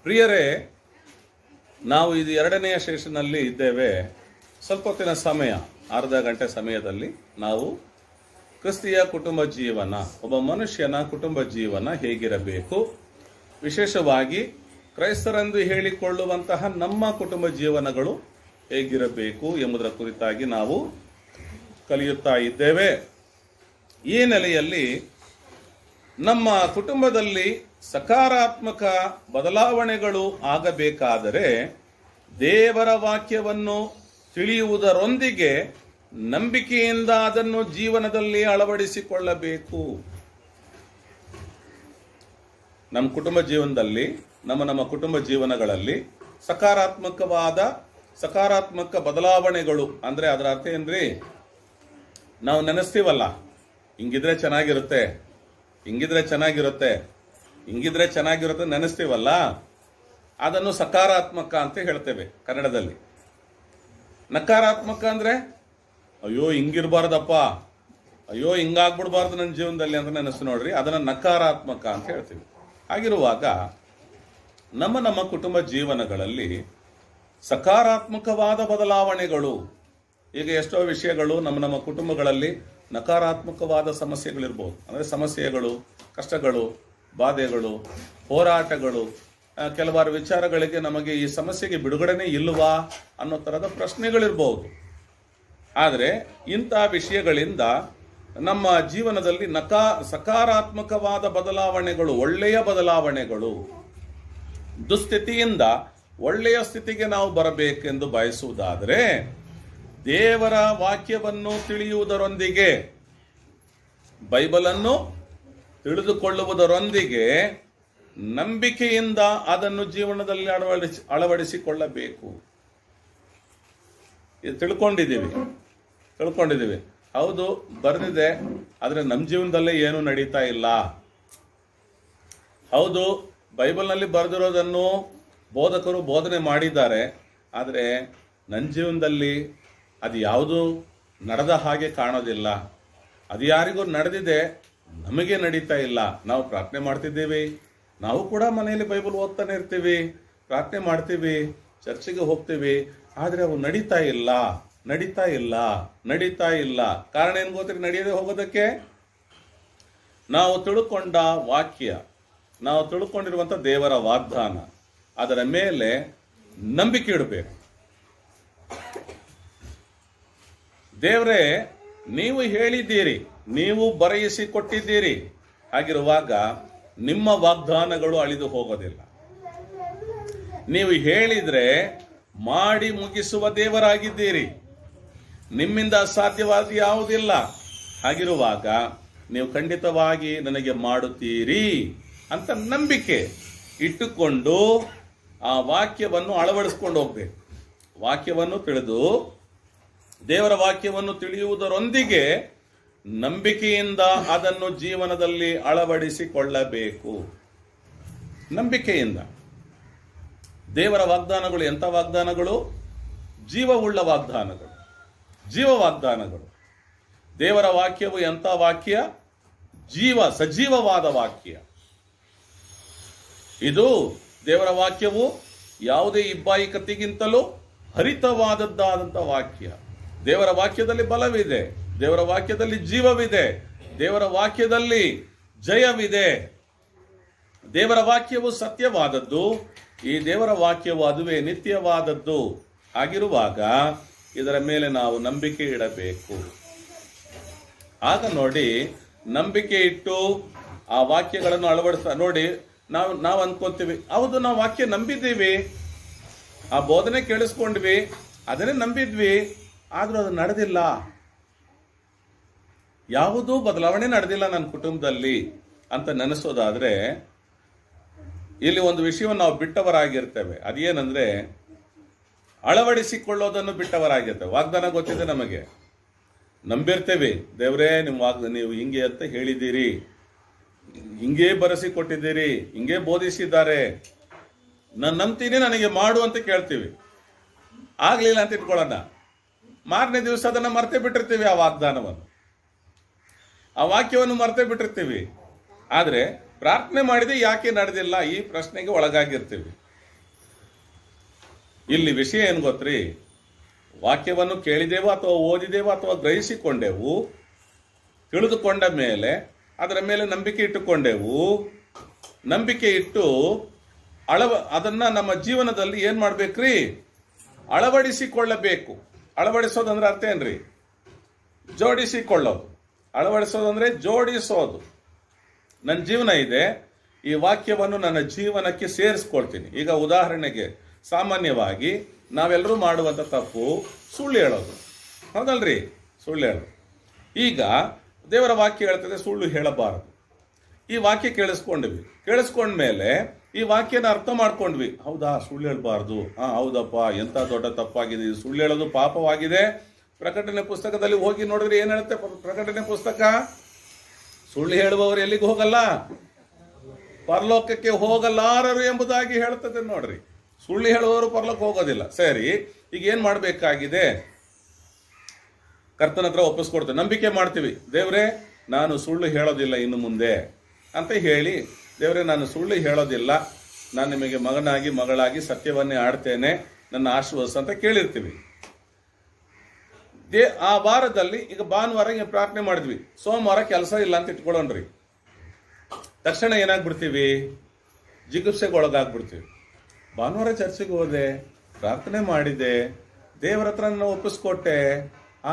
ಪ್ರಿಯರೇ, ನಾವು ಇದು ಎರಡನೆಯ ಸೆಷನ್ನಲ್ಲಿ ಇದ್ದೇವೆ. ಸ್ವಲ್ಪ ಹೊತ್ತಿನ ಸಮಯ, ಅರ್ಧ ಗಂಟೆ ಸಮಯದಲ್ಲಿ ನಾವು ಕ್ರಿಸ್ತಿಯ ಕುಟುಂಬ ಜೀವನ, ಒಬ್ಬ ಮನುಷ್ಯನ ಕುಟುಂಬ ಜೀವನ ಹೇಗಿರಬೇಕು, ವಿಶೇಷವಾಗಿ ಕ್ರೈಸ್ತರೆಂದು ಹೇಳಿಕೊಳ್ಳುವಂತಹ ನಮ್ಮ ಕುಟುಂಬ ಜೀವನಗಳು ಹೇಗಿರಬೇಕು ಎಂಬುದರ ಕುರಿತಾಗಿ ನಾವು ಕಲಿಯುತ್ತಾ ಇದ್ದೇವೆ. ಈ ನೆಲೆಯಲ್ಲಿ ನಮ್ಮ ಕುಟುಂಬದಲ್ಲಿ ಸಕಾರಾತ್ಮಕ ಬದಲಾವಣೆಗಳು ಆಗಬೇಕಾದರೆ ದೇವರ ವಾಕ್ಯವನ್ನು ತಿಳಿಯುವುದರೊಂದಿಗೆ ನಂಬಿಕೆಯಿಂದ ಅದನ್ನು ಜೀವನದಲ್ಲಿ ಅಳವಡಿಸಿಕೊಳ್ಳಬೇಕು. ನಮ್ಮ ಕುಟುಂಬ ಜೀವನದಲ್ಲಿ, ನಮ್ಮ ಕುಟುಂಬ ಜೀವನಗಳಲ್ಲಿ ಸಕಾರಾತ್ಮಕ ಬದಲಾವಣೆಗಳು ಅಂದ್ರೆ ಅದರ ಅರ್ಥ ಏನ್ರಿ? ನಾವು ನೆನೆಸ್ತೀವಲ್ಲ, ಹಿಂಗಿದ್ರೆ ಚೆನ್ನಾಗಿರುತ್ತೆ, ಹಿಂಗಿದ್ರೆ ಚೆನ್ನಾಗಿರುತ್ತೆ ನೆನೆಸ್ತೀವಲ್ಲ, ಅದನ್ನು ಸಕಾರಾತ್ಮಕ ಅಂತ ಹೇಳ್ತೇವೆ ಕನ್ನಡದಲ್ಲಿ. ನಕಾರಾತ್ಮಕ ಅಂದ್ರೆ ಅಯ್ಯೋ ಹಿಂಗಿರ್ಬಾರ್ದಪ್ಪ, ಅಯ್ಯೋ ಹಿಂಗಾಗ್ಬಿಡ್ಬಾರ್ದು ನನ್ನ ಜೀವನದಲ್ಲಿ ಅಂತ ನೆನೆಸ್ತು ನೋಡ್ರಿ, ಅದನ್ನ ನಕಾರಾತ್ಮಕ ಅಂತ ಹೇಳ್ತೀವಿ. ಹಾಗಿರುವಾಗ ನಮ್ಮ ಕುಟುಂಬ ಜೀವನಗಳಲ್ಲಿ ಸಕಾರಾತ್ಮಕವಾದ ಬದಲಾವಣೆಗಳು, ಈಗ ಎಷ್ಟೋ ವಿಷಯಗಳು ನಮ್ಮ ಕುಟುಂಬಗಳಲ್ಲಿ ನಕಾರಾತ್ಮಕವಾದ ಸಮಸ್ಯೆಗಳಿರ್ಬೋದು. ಅಂದರೆ ಸಮಸ್ಯೆಗಳು, ಕಷ್ಟಗಳು, ಬಾಧೆಗಳು, ಹೋರಾಟಗಳು, ಕೆಲವಾರು ವಿಚಾರಗಳಿಗೆ ನಮಗೆ ಈ ಸಮಸ್ಯೆಗೆ ಬಿಡುಗಡೆನೇ ಇಲ್ವಾ ಅನ್ನೋ ಥರದ ಪ್ರಶ್ನೆಗಳಿರ್ಬೋದು. ಆದರೆ ಇಂಥ ವಿಷಯಗಳಿಂದ ನಮ್ಮ ಜೀವನದಲ್ಲಿ ಸಕಾರಾತ್ಮಕವಾದ ಬದಲಾವಣೆಗಳು, ಒಳ್ಳೆಯ ಬದಲಾವಣೆಗಳು, ದುಸ್ಥಿತಿಯಿಂದ ಒಳ್ಳೆಯ ಸ್ಥಿತಿಗೆ ನಾವು ಬರಬೇಕೆಂದು ಬಯಸುವುದಾದರೆ ದೇವರ ವಾಕ್ಯವನ್ನು ತಿಳಿಯುವುದರೊಂದಿಗೆ, ಬೈಬಲನ್ನು ತಿಳಿದುಕೊಳ್ಳುವುದರೊಂದಿಗೆ ನಂಬಿಕೆಯಿಂದ ಅದನ್ನು ಜೀವನದಲ್ಲಿ ಅಳವಡಿಸಿಕೊಳ್ಳಬೇಕು. ಇದು ತಿಳ್ಕೊಂಡಿದ್ದೀವಿ, ಹೌದು ಬರೆದಿದೆ, ಆದರೆ ನಮ್ಮ ಜೀವನದಲ್ಲೇ ಏನು ನಡೀತಾ ಇಲ್ಲ. ಹೌದು, ಬೈಬಲ್ನಲ್ಲಿ ಬರೆದಿರೋದನ್ನು ಬೋಧಕರು ಬೋಧನೆ ಮಾಡಿದ್ದಾರೆ, ಆದರೆ ನನ್ನ ಜೀವನದಲ್ಲಿ ಅದು ಯಾವುದು ನಡೆದ ಹಾಗೆ ಕಾಣೋದಿಲ್ಲ. ಅದು ಯಾರಿಗೂ ನಡೆದಿದೆ, ನಮಗೆ ನಡೀತಾ ಇಲ್ಲ. ನಾವು ಪ್ರಾರ್ಥನೆ ಮಾಡ್ತಿದ್ದೀವಿ, ನಾವು ಕೂಡ ಮನೆಯಲ್ಲಿ ಬೈಬಲ್ ಓದ್ತಾನೆ ಇರ್ತೀವಿ, ಪ್ರಾರ್ಥನೆ ಮಾಡ್ತೀವಿ, ಚರ್ಚಿಗೆ ಹೋಗ್ತೀವಿ, ಆದರೆ ಅವು ನಡೀತಾ ಇಲ್ಲ. ಕಾರಣ ಏನು ಗೊತ್ತಿರಿ ನಡೆಯದೆ ಹೋಗೋದಕ್ಕೆ? ನಾವು ತಿಳ್ಕೊಂಡ ವಾಕ್ಯ, ನಾವು ತಿಳ್ಕೊಂಡಿರುವಂಥ ದೇವರ ವಾಗ್ದಾನ, ಅದರ ಮೇಲೆ ನಂಬಿಕೆ ಇಡಬೇಕು. ದೇವರೇ, ನೀವು ಹೇಳಿದ್ದೀರಿ, ನೀವು ಬರೆಯಿಸಿಕೊಟ್ಟಿದ್ದೀರಿ, ಹಾಗಿರುವಾಗ ನಿಮ್ಮ ವಾಗ್ದಾನಗಳು ಅಳಿದು ಹೋಗೋದಿಲ್ಲ. ನೀವು ಹೇಳಿದ್ರೆ ಮಾಡಿ ಮುಗಿಸುವ ದೇವರಾಗಿದ್ದೀರಿ, ನಿಮ್ಮಿಂದ ಅಸಾಧ್ಯವಾದ ಯಾವುದಿಲ್ಲ. ಹಾಗಿರುವಾಗ ನೀವು ಖಂಡಿತವಾಗಿ ನನಗೆ ಮಾಡುತ್ತೀರಿ ಅಂತ ನಂಬಿಕೆ ಇಟ್ಟುಕೊಂಡು ಆ ವಾಕ್ಯವನ್ನು ಅಳವಡಿಸ್ಕೊಂಡು ಹೋಗ್ಬೇಕು. ವಾಕ್ಯವನ್ನು ತಿಳಿದು ದೇವರ ವಾಕ್ಯವನ್ನು ತಿಳಿಯುವುದರೊಂದಿಗೆ ನಂಬಿಕೆಯಿಂದ ಅದನ್ನು ಜೀವನದಲ್ಲಿ ಅಳವಡಿಸಿಕೊಳ್ಳಬೇಕು. ನಂಬಿಕೆಯಿಂದ. ದೇವರ ವಾಗ್ದಾನಗಳು ಎಂಥ ವಾಗ್ದಾನಗಳು? ಜೀವವುಳ್ಳ ವಾಗ್ದಾನಗಳು, ಜೀವ ವಾಗ್ದಾನಗಳು. ದೇವರ ವಾಕ್ಯವು ಎಂಥ ವಾಕ್ಯ? ಸಜೀವವಾದ ವಾಕ್ಯ. ಇದು ದೇವರ ವಾಕ್ಯವು ಯಾವುದೇ ಇಬ್ಬಾಯಿ ಕತ್ತಿಗಿಂತಲೂ ಹರಿತವಾದದ್ದಾದಂಥ ವಾಕ್ಯ. ದೇವರ ವಾಕ್ಯದಲ್ಲಿ ಬಲವಿದೆ, ದೇವರ ವಾಕ್ಯದಲ್ಲಿ ಜೀವವಿದೆ, ದೇವರ ವಾಕ್ಯದಲ್ಲಿ ಜಯವಿದೆ. ದೇವರ ವಾಕ್ಯವು ಸತ್ಯವಾದದ್ದು, ಈ ದೇವರ ವಾಕ್ಯವು ಅದುವೇ ನಿತ್ಯವಾದದ್ದು. ಆಗಿರುವಾಗ ಇದರ ಮೇಲೆ ನಾವು ನಂಬಿಕೆ ಇಡಬೇಕು. ಆಗ ನೋಡಿ, ನಂಬಿಕೆ ಇಟ್ಟು ಆ ವಾಕ್ಯಗಳನ್ನು ನೋಡಿ, ನಾವು ಅನ್ಕೋತೀವಿ, ಹೌದು ನಾವು ವಾಕ್ಯ ನಂಬಿದ್ದೀವಿ, ಆ ಬೋಧನೆ ಕೇಳಿಸ್ಕೊಂಡ್ವಿ, ಅದನ್ನೇ ನಂಬಿದ್ವಿ, ಆದ್ರೂ ಅದು ನಡೆದಿಲ್ಲ, ಯಾವುದೂ ಬದಲಾವಣೆ ನಡೆದಿಲ್ಲ ನನ್ನ ಕುಟುಂಬದಲ್ಲಿ ಅಂತ ನೆನೆಸೋದಾದ್ರೆ ಇಲ್ಲಿ ಒಂದು ವಿಷಯವನ್ನು ನಾವು ಬಿಟ್ಟವರಾಗಿರ್ತೇವೆ. ಅದೇನಂದ್ರೆ ಅಳವಡಿಸಿಕೊಳ್ಳೋದನ್ನು ಬಿಟ್ಟವರಾಗಿರ್ತೇವೆ. ವಾಗ್ದಾನ ಗೊತ್ತಿದೆ, ನಮಗೆ ನಂಬಿರ್ತೇವೆ, ದೇವರೇ ನೀವು ಹಿಂಗೆ ಅಂತ ಹೇಳಿದ್ದೀರಿ, ಹಿಂಗೇ ಬರೆಸಿಕೊಟ್ಟಿದ್ದೀರಿ, ಹಿಂಗೇ ಬೋಧಿಸಿದ್ದಾರೆ, ನಾನು ನಂಬ್ತೀನಿ, ನನಗೆ ಮಾಡು ಅಂತ ಕೇಳ್ತೀವಿ. ಆಗ್ಲಿಲ್ಲ ಅಂತ ಇಟ್ಕೊಳ್ಳೋಣ, ಮಾರನೇ ದಿವಸ ಅದನ್ನು ಮರ್ತೇ ಬಿಟ್ಟಿರ್ತೀವಿ. ಆ ವಾಗ್ದಾನವನ್ನು, ಆ ವಾಕ್ಯವನ್ನು ಮರ್ತೇ ಬಿಟ್ಟಿರ್ತೀವಿ. ಆದರೆ ಪ್ರಾರ್ಥನೆ ಮಾಡಿದೆ ಯಾಕೆ ನಡೆದಿಲ್ಲ ಈ ಪ್ರಶ್ನೆಗೆ ಒಳಗಾಗಿರ್ತೀವಿ. ಇಲ್ಲಿ ವಿಷಯ ಏನು ಗೊತ್ತ್ರಿ, ವಾಕ್ಯವನ್ನು ಕೇಳಿದೆವು ಅಥವಾ ಓದಿದೆವು ಅಥವಾ ಗ್ರಹಿಸಿಕೊಂಡೆವು, ತಿಳಿದುಕೊಂಡ ಮೇಲೆ ಅದರ ಮೇಲೆ ನಂಬಿಕೆ ಇಟ್ಟುಕೊಂಡೆವು. ನಂಬಿಕೆ ಇಟ್ಟು ಅದನ್ನ ನಮ್ಮ ಜೀವನದಲ್ಲಿ ಏನ್ ಮಾಡ್ಬೇಕ್ರಿ? ಅಳವಡಿಸಿಕೊಳ್ಳಬೇಕು. ಅಳವಡಿಸೋದಂದ್ರೆ ಅರ್ಥ ಏನ್ರಿ? ಜೋಡಿಸಿಕೊಳ್ಳೋದು. ಅಳವಡಿಸೋದಂದ್ರೆ ಜೋಡಿಸೋದು. ನನ್ನ ಜೀವನ ಇದೆ, ಈ ವಾಕ್ಯವನ್ನು ನನ್ನ ಜೀವನಕ್ಕೆ ಸೇರಿಸ್ಕೊಳ್ತೀನಿ. ಈಗ ಉದಾಹರಣೆಗೆ, ಸಾಮಾನ್ಯವಾಗಿ ನಾವೆಲ್ಲರೂ ಮಾಡುವಂಥ ತಪ್ಪು ಸುಳ್ಳು ಹೇಳೋದು, ಹೌದಲ್ರಿ? ಸುಳ್ಳು ಹೇಳೋದು. ಈಗ ದೇವರ ವಾಕ್ಯ ಹೇಳ್ತದೆ ಸುಳ್ಳು ಹೇಳಬಾರದು. ಈ ವಾಕ್ಯ ಕೇಳಿಸ್ಕೊಂಡ್ಮೇಲೆ ಈ ವಾಕ್ಯನ ಅರ್ಥ ಮಾಡ್ಕೊಂಡ್ವಿ. ಹೌದಾ, ಸುಳ್ಳು ಹೇಳಬಾರ್ದು, ಹೌದಪ್ಪ, ಎಂತ ದೊಡ್ಡ ತಪ್ಪಾಗಿದೆ, ಸುಳ್ಳು ಹೇಳೋದು ಪಾಪವಾಗಿದೆ. ಪ್ರಕಟಣೆ ಪುಸ್ತಕದಲ್ಲಿ ಹೋಗಿ ನೋಡಿದ್ರೆ ಏನ್ ಹೇಳುತ್ತೆ ಪ್ರಕಟಣೆ ಪುಸ್ತಕ? ಸುಳ್ಳು ಹೇಳುವವರು ಎಲ್ಲಿಗೆ ಹೋಗಲ್ಲ? ಪರಲೋಕಕ್ಕೆ ಹೋಗಲಾರರು ಎಂಬುದಾಗಿ ಹೇಳ್ತದೆ ನೋಡ್ರಿ. ಸುಳ್ಳು ಹೇಳುವವರು ಪರಲೋಕ ಹೋಗೋದಿಲ್ಲ. ಸರಿ, ಈಗ ಏನ್ ಮಾಡ್ಬೇಕಾಗಿದೆ? ಕರ್ತನ ಹತ್ರ ಒಪ್ಪಿಸ್ಕೊಡ್ತೇವೆ, ನಂಬಿಕೆ ಮಾಡ್ತೀವಿ. ದೇವ್ರೆ, ನಾನು ಸುಳ್ಳು ಹೇಳೋದಿಲ್ಲ ಇನ್ನು ಮುಂದೆ ಅಂತ ಹೇಳಿ, ದೇವ್ರೆ ನಾನು ಸುಳ್ಳು ಹೇಳೋದಿಲ್ಲ, ನಾನು ನಿಮಗೆ ಮಗನಾಗಿ ಮಗಳಾಗಿ ಸತ್ಯವನ್ನೇ ಆಡ್ತೇನೆ, ನನ್ನ ಆಶೀರ್ವಾದ ಅಂತ ಕೇಳಿರ್ತೀವಿ. ಆ ವಾರದಲ್ಲಿ ಈಗ ಭಾನುವಾರ ಪ್ರಾರ್ಥನೆ ಮಾಡಿದ್ವಿ, ಸೋಮವಾರ ಕೆಲಸ ಇಲ್ಲ ಅಂತ ಇಟ್ಕೊಳ್ಳೋಣ್ರಿ. ತಕ್ಷಣ ಏನಾಗ್ಬಿಡ್ತೀವಿ? ಜಿಗುಪ್ಸೆಗೊಳಗಾಗ್ಬಿಡ್ತೀವಿ. ಭಾನುವಾರ ಚರ್ಚೆಗೆ ಹೋದೆ, ಪ್ರಾರ್ಥನೆ ಮಾಡಿದೆ, ದೇವರ ಹತ್ರ ನಾನು ಒಪ್ಪಿಸ್ಕೊಟ್ಟೆ,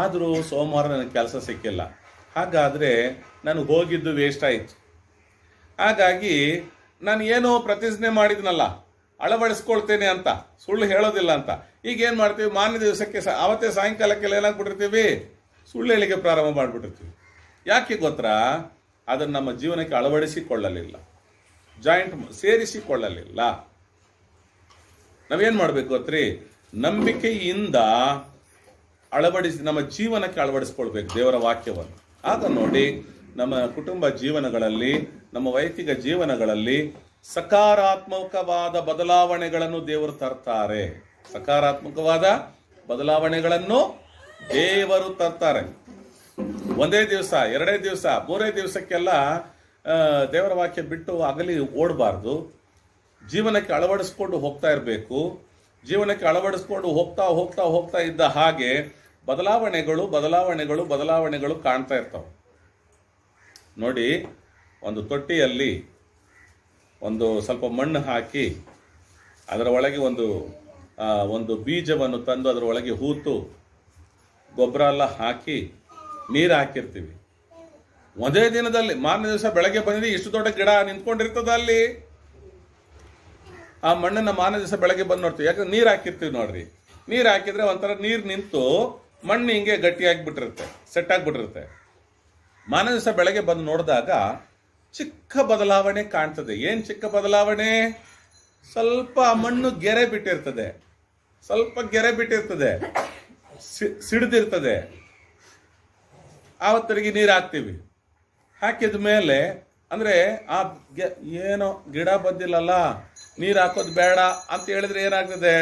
ಆದರೂ ಸೋಮವಾರ ನನಗೆ ಕೆಲಸ ಸಿಕ್ಕಿಲ್ಲ. ಹಾಗಾದ್ರೆ ನಾನು ಹೋಗಿದ್ದು ವೇಸ್ಟ್ ಆಯ್ತು. ಹಾಗಾಗಿ ನಾನು ಏನೋ ಪ್ರತಿಜ್ಞೆ ಮಾಡಿದ್ನಲ್ಲ, ಅಳವಡಿಸ್ಕೊಳ್ತೇನೆ ಅಂತ, ಸುಳ್ಳು ಹೇಳೋದಿಲ್ಲ ಅಂತ, ಈಗ ಏನ್ ಮಾಡ್ತೀವಿ? ಮಾನ್ಯ ದಿವಸಕ್ಕೆ ಅವತ್ತೇ ಸಾಯಂಕಾಲಕ್ಕೆಲ್ಲ ಏನಾಗ್ಬಿಟ್ಟಿರ್ತೀವಿ? ಸುಳ್ಳು ಹೇಳಿಕೆ ಪ್ರಾರಂಭ ಮಾಡಿಬಿಟ್ಟಿರ್ತೀವಿ. ಯಾಕೆ ಗೊತ್ತಾ? ಅದನ್ನು ನಮ್ಮ ಜೀವನಕ್ಕೆ ಅಳವಡಿಸಿಕೊಳ್ಳಲಿಲ್ಲ, ಸೇರಿಸಿಕೊಳ್ಳಲಿಲ್ಲ. ನಾವೇನ್ ಮಾಡ್ಬೇಕು ಗೊತ್ತ್ರಿ? ನಂಬಿಕೆಯಿಂದ ನಮ್ಮ ಜೀವನಕ್ಕೆ ಅಳವಡಿಸ್ಕೊಳ್ಬೇಕು ದೇವರ ವಾಕ್ಯವನ್ನು. ಆಗ ನೋಡಿ, ನಮ್ಮ ಕುಟುಂಬ ಜೀವನಗಳಲ್ಲಿ, ನಮ್ಮ ವೈಯಕ್ತಿಕ ಜೀವನಗಳಲ್ಲಿ ಸಕಾರಾತ್ಮಕವಾದ ಬದಲಾವಣೆಗಳನ್ನು ದೇವರು ತರ್ತಾರೆ. ಸಕಾರಾತ್ಮಕವಾದ ಬದಲಾವಣೆಗಳನ್ನು ದೇವರು ತರ್ತಾರೆ. ಒಂದೇ ದಿವಸ, ಎರಡೇ ದಿವಸ, ಮೂರೇ ದಿವಸಕ್ಕೆಲ್ಲ ದೇವರ ವಾಕ್ಯ ಬಿಟ್ಟು ಅಗಲಿ ಓಡಬಾರ್ದು. ಜೀವನಕ್ಕೆ ಅಳವಡಿಸ್ಕೊಂಡು ಹೋಗ್ತಾ ಇರಬೇಕು. ಜೀವನಕ್ಕೆ ಅಳವಡಿಸ್ಕೊಂಡು ಹೋಗ್ತಾ ಹೋಗ್ತಾ ಹೋಗ್ತಾ ಇದ್ದ ಹಾಗೆ ಬದಲಾವಣೆಗಳು ಕಾಣ್ತಾ ಇರ್ತಾವೆ. ನೋಡಿ, ಒಂದು ತೊಟ್ಟಿಯಲ್ಲಿ ಒಂದು ಸ್ವಲ್ಪ ಮಣ್ಣು ಹಾಕಿ ಅದರ ಒಳಗೆ ಒಂದು ಬೀಜವನ್ನು ತಂದು ಅದರ ಒಳಗೆ ಹೂತು ಗೊಬ್ಬರ ಎಲ್ಲ ಹಾಕಿ ನೀರು ಹಾಕಿರ್ತೀವಿ. ಒಂದೇ ದಿನದಲ್ಲಿ ಮಾರನೇ ದಿವಸ ಬೆಳಗ್ಗೆ ಬಂದಿದೆ, ಇಷ್ಟು ದೊಡ್ಡ ಗಿಡ ನಿಂತ್ಕೊಂಡಿರ್ತದ ಅಲ್ಲಿ. ಆ ಮಣ್ಣನ್ನ ಮಾರನೇ ದಿವಸ ಬೆಳಗ್ಗೆ ಬಂದು ನೋಡ್ತೀವಿ, ಯಾಕಂದ್ರೆ ನೀರು ಹಾಕಿರ್ತೀವಿ ನೋಡ್ರಿ. ನೀರು ಹಾಕಿದ್ರೆ ಒಂಥರ ನೀರು ನಿಂತು ಮಣ್ಣು ಹಿಂಗೆ ಗಟ್ಟಿಯಾಗಿಬಿಟ್ಟಿರುತ್ತೆ, ಸೆಟ್ ಆಗಿಬಿಟ್ಟಿರುತ್ತೆ. ಮಾರನೇ ದಿವಸ ಬೆಳಗ್ಗೆ ಬಂದು ನೋಡಿದಾಗ ಚಿಕ್ಕ ಬದಲಾವಣೆ ಕಾಣ್ತದೆ. ಏನ್ ಚಿಕ್ಕ ಬದಲಾವಣೆ? ಸ್ವಲ್ಪ ಮಣ್ಣು ಗೆರೆ ಬಿಟ್ಟಿರ್ತದೆ, ಸಿಡಿದಿರ್ತದೆ. ಆವತ್ತರಿಗೆ ನೀರು ಹಾಕ್ತೀವಿ. ಹಾಕಿದ ಮೇಲೆ ಅಂದ್ರೆ ಏನೋ ಗಿಡ ಬಂದಿಲ್ಲಲ್ಲ, ನೀರು ಹಾಕೋದು ಬೇಡ ಅಂತ ಹೇಳಿದ್ರೆ ಏನಾಗ್ತದೆ?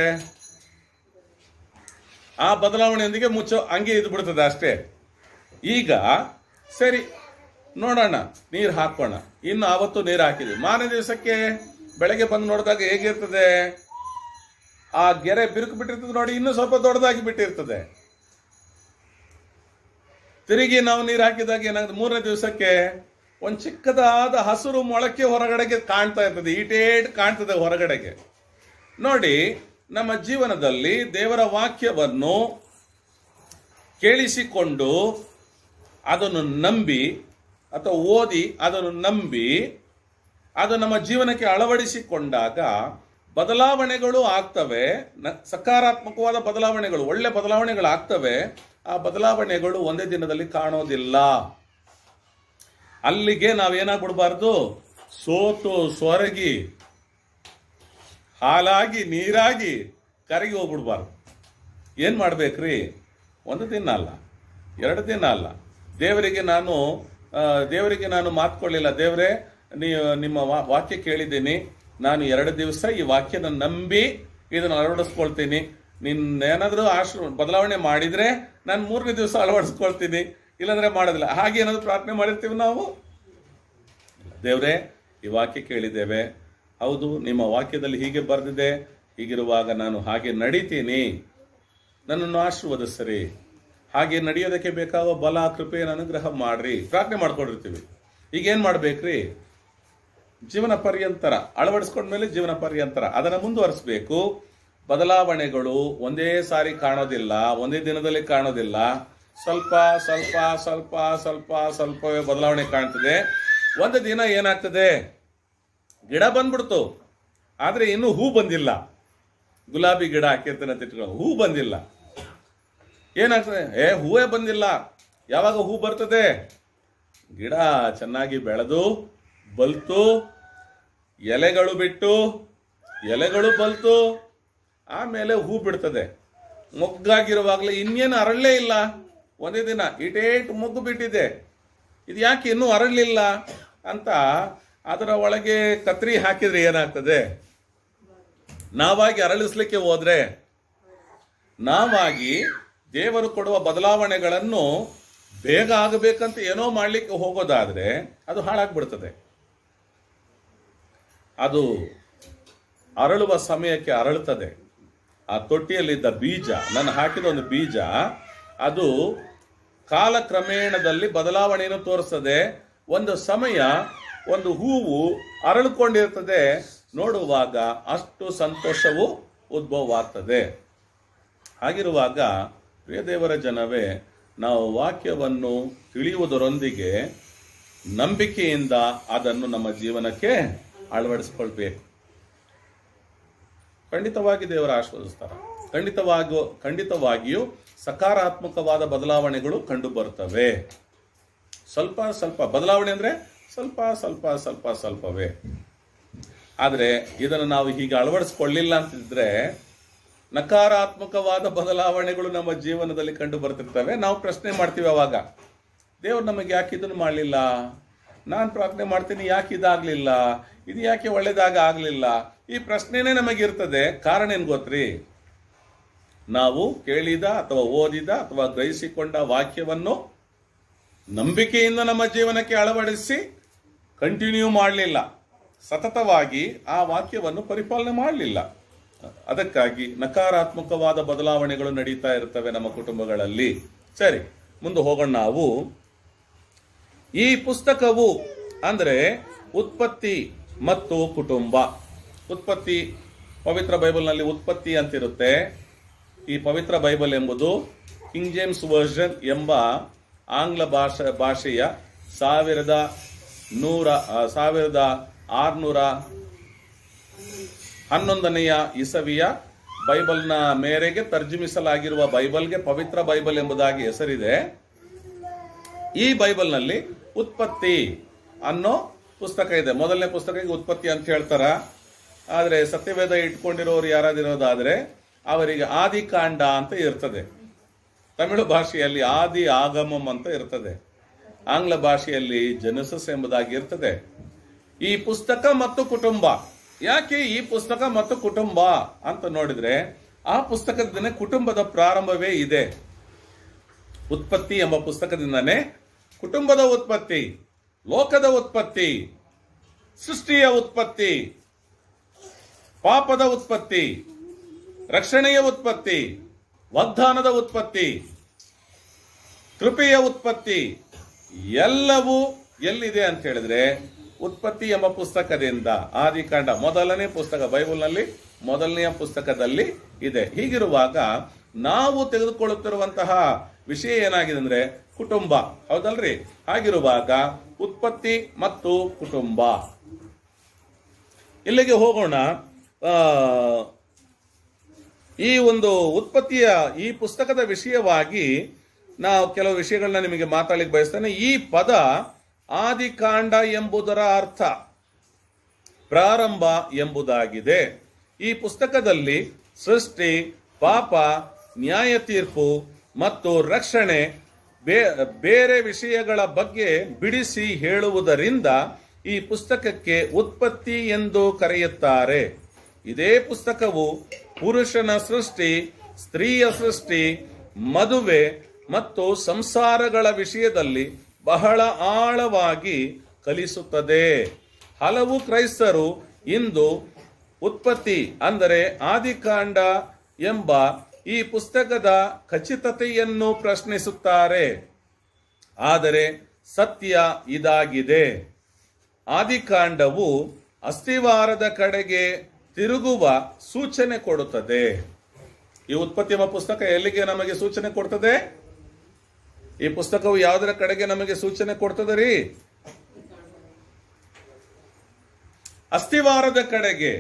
ಆ ಬದಲಾವಣೆಯೊಂದಿಗೆ ಹಂಗೆ ಇದ್ದು ಬಿಡ್ತದೆ ಅಷ್ಟೇ. ಈಗ ಸರಿ ನೋಡೋಣ, ನೀರು ಹಾಕೋಣ. ಇನ್ನು ಆವತ್ತು ನೀರು ಹಾಕಿದ್ವಿ. ಮಾರನೇ ದಿವಸಕ್ಕೆ ಬೆಳಗ್ಗೆ ಬಂದು ನೋಡಿದಾಗ ಹೇಗಿರ್ತದೆ? ಆ ಗೆರೆ ಬಿರುಕು ಬಿಟ್ಟಿರ್ತದೆ ನೋಡಿ, ಇನ್ನೂ ಸ್ವಲ್ಪ ದೊಡ್ಡದಾಗಿ ಬಿಟ್ಟಿರ್ತದೆ. ತಿರುಗಿ ನಾವು ನೀರು ಹಾಕಿದಾಗ ಏನಾಗುತ್ತೆ? ಮೂರನೇ ದಿವಸಕ್ಕೆ ಒಂದು ಚಿಕ್ಕದಾದ ಹಸಿರು ಮೊಳಕೆ ಹೊರಗಡೆಗೆ ಕಾಣ್ತಾ ಇರ್ತದೆ, ಈಟೇಟ್ ಕಾಣ್ತದೆ ಹೊರಗಡೆಗೆ. ನೋಡಿ, ನಮ್ಮ ಜೀವನದಲ್ಲಿ ದೇವರ ವಾಕ್ಯವನ್ನು ಕೇಳಿಸಿಕೊಂಡು ಅದನ್ನು ನಂಬಿ ಅಥವಾ ಓದಿ ಅದನ್ನು ನಂಬಿ ಅದು ನಮ್ಮ ಜೀವನಕ್ಕೆ ಅಳವಡಿಸಿಕೊಂಡಾಗ ಬದಲಾವಣೆಗಳು ಆಗ್ತವೆ. ಸಕಾರಾತ್ಮಕವಾದ ಬದಲಾವಣೆಗಳು, ಒಳ್ಳೆ ಬದಲಾವಣೆಗಳು ಆಗ್ತವೆ. ಆ ಬದಲಾವಣೆಗಳು ಒಂದೇ ದಿನದಲ್ಲಿ ಕಾಣೋದಿಲ್ಲ. ಅಲ್ಲಿಗೆ ನಾವೇನಾಗ್ಬಿಡ್ಬಾರ್ದು? ಸೋತು ಸೊರಗಿ ಹಾಲಾಗಿ ನೀರಾಗಿ ಕರಗಿ ಹೋಗ್ಬಿಡ್ಬಾರ್ದು. ಏನ್ ಮಾಡ್ಬೇಕ್ರಿ? ಒಂದು ದಿನ ಅಲ್ಲ, ಎರಡು ದಿನ ಅಲ್ಲ. ದೇವರಿಗೆ ನಾನು ಮಾತ್ಕೊಳ್ಳಿಲ್ಲ, ದೇವರೇ ನಿಮ್ಮ ವಾಕ್ಯ ಕೇಳಿದ್ದೀನಿ, ನಾನು 2 ದಿವಸ ಈ ವಾಕ್ಯನ ನಂಬಿ ಇದನ್ನು ಅಳವಡಿಸ್ಕೊಳ್ತೀನಿ. ಏನಾದರೂ ಬದಲಾವಣೆ ಮಾಡಿದ್ರೆ ನಾನು 3ನೇ ದಿವಸ ಅಳವಡಿಸ್ಕೊಳ್ತೀನಿ, ಇಲ್ಲಾಂದ್ರೆ ಮಾಡೋದಿಲ್ಲ. ಹಾಗೆ ಏನಾದ್ರು ಪ್ರಾರ್ಥನೆ ಮಾಡಿರ್ತೀವಿ ನಾವು? ದೇವರೇ, ಈ ವಾಕ್ಯ ಕೇಳಿದ್ದೇವೆ, ಹೌದು ನಿಮ್ಮ ವಾಕ್ಯದಲ್ಲಿ ಹೀಗೆ ಬರೆದಿದೆ, ಹೀಗಿರುವಾಗ ನಾನು ಹಾಗೆ ನಡೀತೀನಿ, ನನ್ನನ್ನು ಆಶೀರ್ವದಿಸ್ರಿ, ಹಾಗೆ ನಡೆಯೋದಕ್ಕೆ ಬೇಕಾಗೋ ಬಲ ಕೃಪೆಯನ್ನು ಅನುಗ್ರಹ ಮಾಡ್ರಿ, ಪ್ರಾರ್ಥನೆ ಮಾಡ್ಕೊಂಡಿರ್ತೀವಿ. ಈಗೇನ್ ಮಾಡ್ಬೇಕ್ರಿ? ಜೀವನ ಪರ್ಯಂತರ ಅಳವಡಿಸ್ಕೊಂಡ್ಮೇಲೆ ಜೀವನ ಪರ್ಯಂತರ ಅದನ್ನು ಮುಂದುವರಿಸಬೇಕು. ಬದಲಾವಣೆಗಳು ಒಂದೇ ಸಾರಿ ಕಾಣೋದಿಲ್ಲ, ಒಂದೇ ದಿನದಲ್ಲಿ ಕಾಣೋದಿಲ್ಲ. ಸ್ವಲ್ಪ ಸ್ವಲ್ಪ ಸ್ವಲ್ಪ ಸ್ವಲ್ಪ ಸ್ವಲ್ಪವೇ ಬದಲಾವಣೆ ಕಾಣ್ತದೆ. ಒಂದು ದಿನ ಏನಾಗ್ತದೆ, ಗಿಡ ಬಂದ್ಬಿಡ್ತು, ಆದ್ರೆ ಇನ್ನೂ ಹೂ ಬಂದಿಲ್ಲ. ಗುಲಾಬಿ ಗಿಡ ಹಾಕಿರ್ತಾನೆ ಅಂತ ಇಟ್ಕೊಂಡು ಹೂ ಬಂದಿಲ್ಲ. ಏನಾಗ್ತದೆ? ಹೂವೇ ಬಂದಿಲ್ಲ. ಯಾವಾಗ ಹೂ ಬರ್ತದೆ? ಗಿಡ ಚೆನ್ನಾಗಿ ಬೆಳೆದು ಬಲ್ತು, ಎಲೆಗಳು ಬಿಟ್ಟು, ಎಲೆಗಳು ಬಲ್ತು, ಆಮೇಲೆ ಹೂ ಬಿಡ್ತದೆ. ಮೊಗ್ಗಾಗಿರುವಾಗಲೇ ಇನ್ನೇನು ಅರಳಲೇ ಇಲ್ಲ. ಒಂದೇ ದಿನ ಇಟೇಟ್ ಮೊಗ್ಗು ಬಿಟ್ಟಿದೆ, ಇದು ಯಾಕೆ ಇನ್ನೂ ಅರಳಲಿಲ್ಲ ಅಂತ ಅದರ ಒಳಗೆ ಕತ್ರಿ ಹಾಕಿದ್ರೆ ಏನಾಗ್ತದೆ? ನಾವಾಗಿ ಅರಳಿಸ್ಲಿಕ್ಕೆ ಹೋದ್ರೆ, ನಾವಾಗಿ ದೇವರು ಕೊಡುವ ಬದಲಾವಣೆಗಳನ್ನು ಬೇಗ ಆಗಬೇಕಂತ ಏನೋ ಮಾಡ್ಲಿಕ್ಕೆ ಹೋಗೋದಾದ್ರೆ ಅದು ಹಾಳಾಗ್ಬಿಡ್ತದೆ. ಅದು ಅರಳುವ ಸಮಯಕ್ಕೆ ಅರಳುತ್ತದೆ. ಆ ತೊಟ್ಟಿಯಲ್ಲಿದ್ದ ಬೀಜ, ನಾನು ಹಾಕಿದ ಒಂದು ಬೀಜ, ಅದು ಕಾಲಕ್ರಮೇಣದಲ್ಲಿ ಬದಲಾವಣೆಯನ್ನು ತೋರಿಸ್ತದೆ. ಒಂದು ಸಮಯ ಒಂದು ಹೂವು ಅರಳಿಕೊಂಡಿರ್ತದೆ, ನೋಡುವಾಗ ಅಷ್ಟು ಸಂತೋಷವು ಉದ್ಭವವಾಗ್ತದೆ. ಹಾಗಿರುವಾಗ ಪ್ರಿಯ ದೇವರ ಜನವೇ, ನಾವು ವಾಕ್ಯವನ್ನು ತಿಳಿಯುವುದರೊಂದಿಗೆ ನಂಬಿಕೆಯಿಂದ ಅದನ್ನು ನಮ್ಮ ಜೀವನಕ್ಕೆ ಅಳವಡಿಸಿಕೊಳ್ಬೇಕು. ಖಂಡಿತವಾಗಿ ದೇವರ ಆಶೀರ್ವದಿಸ್ತಾರೆ. ಖಂಡಿತವಾಗಿಯೂ ಸಕಾರಾತ್ಮಕವಾದ ಬದಲಾವಣೆಗಳು ಕಂಡು ಬರ್ತವೆ. ಸ್ವಲ್ಪ ಸ್ವಲ್ಪ ಬದಲಾವಣೆ ಅಂದ್ರೆ ಸ್ವಲ್ಪ ಸ್ವಲ್ಪ ಸ್ವಲ್ಪ ಸ್ವಲ್ಪವೇ. ಆದ್ರೆ ಇದನ್ನು ನಾವು ಹೀಗೆ ಅಳವಡಿಸ್ಕೊಳ್ಳಿಲ್ಲ ಅಂತಿದ್ರೆ ನಕಾರಾತ್ಮಕವಾದ ಬದಲಾವಣೆಗಳು ನಮ್ಮ ಜೀವನದಲ್ಲಿ ಕಂಡು ಬರ್ತಿರ್ತವೆ. ನಾವು ಪ್ರಶ್ನೆ ಮಾಡ್ತೀವಿ, ಅವಾಗ ದೇವ್ರು ನಮಗೆ ಯಾಕೆ ಇದನ್ನು ಮಾಡಲಿಲ್ಲ? ನಾನು ಪ್ರಾರ್ಥನೆ ಮಾಡ್ತೀನಿ, ಯಾಕೆ ಇದಾಗ್ಲಿಲ್ಲ? ಇದು ಯಾಕೆ ಒಳ್ಳೇದಾಗ ಆಗ್ಲಿಲ್ಲ? ಈ ಪ್ರಶ್ನೆನೇ ನಮಗಿರ್ತದೆ. ಕಾರಣ ಏನ್ ಗೊತ್ತ್ರಿ? ನಾವು ಕೇಳಿದ ಅಥವಾ ಓದಿದ ಅಥವಾ ಗ್ರಹಿಸಿಕೊಂಡ ವಾಕ್ಯವನ್ನು ನಂಬಿಕೆಯಿಂದ ನಮ್ಮ ಜೀವನಕ್ಕೆ ಅಳವಡಿಸಿ ಕಂಟಿನ್ಯೂ ಮಾಡಲಿಲ್ಲ, ಸತತವಾಗಿ ಆ ವಾಕ್ಯವನ್ನು ಪರಿಪಾಲನೆ ಮಾಡಲಿಲ್ಲ. ಅದಕ್ಕಾಗಿ ನಕಾರಾತ್ಮಕವಾದ ಬದಲಾವಣೆಗಳು ನಡೀತಾ ಇರ್ತವೆ ನಮ್ಮ ಕುಟುಂಬಗಳಲ್ಲಿ. ಸರಿ, ಮುಂದೆ ಹೋಗೋಣ. ನಾವು ಈ ಪುಸ್ತಕವು ಅಂದ್ರೆ ಉತ್ಪತ್ತಿ ಮತ್ತು ಕುಟುಂಬ. ಉತ್ಪತ್ತಿ, ಪವಿತ್ರ ಬೈಬಲ್ನಲ್ಲಿ ಉತ್ಪತ್ತಿ ಅಂತಿರುತ್ತೆ. ಈ ಪವಿತ್ರ ಬೈಬಲ್ ಎಂಬುದು ಕಿಂಗ್ ಜೇಮ್ಸ್ ವರ್ಷನ್ ಎಂಬ ಆಂಗ್ಲ ಭಾಷೆಯ 1611 ಇಸವಿಯ ಬೈಬಲ್ನ ಮೇರೆಗೆ ತರ್ಜುಮಿಸಲಾಗಿರುವ ಬೈಬಲ್ಗೆ ಪವಿತ್ರ ಬೈಬಲ್ ಎಂಬುದಾಗಿ ಹೆಸರಿದೆ. ಈ ಬೈಬಲ್ನಲ್ಲಿ ಉತ್ಪತ್ತಿ ಅನ್ನೋ ಪುಸ್ತಕ ಇದೆ. ಮೊದಲನೇ ಪುಸ್ತಕಕ್ಕೆ ಉತ್ಪತ್ತಿ ಅಂತ ಹೇಳ್ತಾರ. ಆದ್ರೆ ಸತ್ಯವೇದ ಇಟ್ಕೊಂಡಿರೋರು ಯಾರಾದಿರೋದಾದ್ರೆ ಅವರಿಗೆ ಆದಿಕಾಂಡ ಅಂತ ಇರ್ತದೆ. ತಮಿಳು ಭಾಷೆಯಲ್ಲಿ ಆದಿ ಆಗಮಂ ಅಂತ ಇರ್ತದೆ. ಆಂಗ್ಲ ಭಾಷೆಯಲ್ಲಿ ಜೆನೆಸಿಸ್ ಎಂಬುದಾಗಿ ಇರ್ತದೆ. ಈ ಪುಸ್ತಕ ಮತ್ತು ಕುಟುಂಬ, ಯಾಕೆ ಈ ಪುಸ್ತಕ ಮತ್ತು ಕುಟುಂಬ ಅಂತ ನೋಡಿದ್ರೆ ಆ ಪುಸ್ತಕದಿಂದನೇ ಕುಟುಂಬದ ಪ್ರಾರಂಭವೇ ಇದೆ. ಉತ್ಪತ್ತಿ ಎಂಬ ಪುಸ್ತಕದಿಂದನೇ ಕುಟುಂಬದ ಉತ್ಪತ್ತಿ, ಲೋಕದ ಉತ್ಪತ್ತಿ, ಸೃಷ್ಟಿಯ ಉತ್ಪತ್ತಿ, ಪಾಪದ ಉತ್ಪತ್ತಿ, ರಕ್ಷಣೆಯ ಉತ್ಪತ್ತಿ, ವಾಗ್ದಾನದ ಉತ್ಪತ್ತಿ, ಕೃಪೆಯ ಉತ್ಪತ್ತಿ ಎಲ್ಲವೂ ಎಲ್ಲಿದೆ ಅಂತ ಹೇಳಿದ್ರೆ ಉತ್ಪತ್ತಿ ಎಂಬ ಪುಸ್ತಕದಿಂದ. ಆದಿಕಾಂಡ ಮೊದಲನೇ ಪುಸ್ತಕ, ಬೈಬಲ್ನಲ್ಲಿ ಮೊದಲನೆಯ ಪುಸ್ತಕದಲ್ಲಿ ಇದೆ. ಹೀಗಿರುವಾಗ ನಾವು ತೆಗೆದುಕೊಳ್ಳುತ್ತಿರುವಂತಹ ವಿಷಯ ಏನಾಗಿದೆ ಅಂದ್ರೆ ಕುಟುಂಬ, ಹೌದಲ್ರಿ? ಹಾಗಿರುವಾಗ ಉತ್ಪತ್ತಿ ಮತ್ತು ಕುಟುಂಬ, ಇಲ್ಲಿಗೆ ಹೋಗೋಣ. ಈ ಒಂದು ಉತ್ಪತ್ತಿಯ ಈ ಪುಸ್ತಕದ ವಿಷಯವಾಗಿ ನಾವು ಕೆಲವು ವಿಷಯಗಳನ್ನ ನಿಮಗೆ ಮಾತಾಡಲಿಕ್ಕೆ ಬಯಸ್ತೇನೆ. ಈ ಪದ ಆದಿಕಾಂಡ ಎಂಬುದರ ಅರ್ಥ ಪ್ರಾರಂಭ ಎಂಬುದಾಗಿದೆ. ಈ ಪುಸ್ತಕದಲ್ಲಿ ಸೃಷ್ಟಿ, ಪಾಪ, ನ್ಯಾಯ ತೀರ್ಪು ಮತ್ತು ರಕ್ಷಣೆ ಬೇರೆ ವಿಷಯಗಳ ಬಗ್ಗೆ ಬಿಡಿಸಿ ಹೇಳುವುದರಿಂದ ಈ ಪುಸ್ತಕಕ್ಕೆ ಉತ್ಪತ್ತಿ ಎಂದು ಕರೆಯುತ್ತಾರೆ. ಇದೇ ಪುಸ್ತಕವು ಪುರುಷನ ಸೃಷ್ಟಿ, ಸ್ತ್ರೀಯ ಸೃಷ್ಟಿ, ಮದುವೆ ಮತ್ತು ಸಂಸಾರಗಳ ವಿಷಯದಲ್ಲಿ ಬಹಳ ಆಳವಾಗಿ ಕಲಿಸುತ್ತದೆ. ಹಲವು ಕ್ರೈಸ್ತರು ಇಂದು ಉತ್ಪತ್ತಿ ಅಂದರೆ ಆದಿಕಾಂಡ ಎಂಬ ಈ ಪುಸ್ತಕದ ಖಚಿತತೆಯನ್ನು ಪ್ರಶ್ನಿಸುತ್ತಾರೆ. ಆದರೆ ಸತ್ಯ ಇದಾಗಿದೆ, ಆದಿಕಾಂಡವು ಅಸ್ಥಿವಾರದ ಕಡೆಗೆ ತಿರುಗುವ ಸೂಚನೆ ಕೊಡುತ್ತದೆ. ಈ ಉತ್ಪತ್ತಿ ಎಂಬ ಪುಸ್ತಕ ಎಲ್ಲಿಗೆ ನಮಗೆ ಸೂಚನೆ ಕೊಡ್ತದೆ? ಈ ಪುಸ್ತಕವು ಯಾವುದರ ಕಡೆಗೆ ನಮಗೆ ಸೂಚನೆ ಕೊಡ್ತದೆ ರೀ? ಅಸ್ಥಿವಾರದ ಕಡೆಗೆ,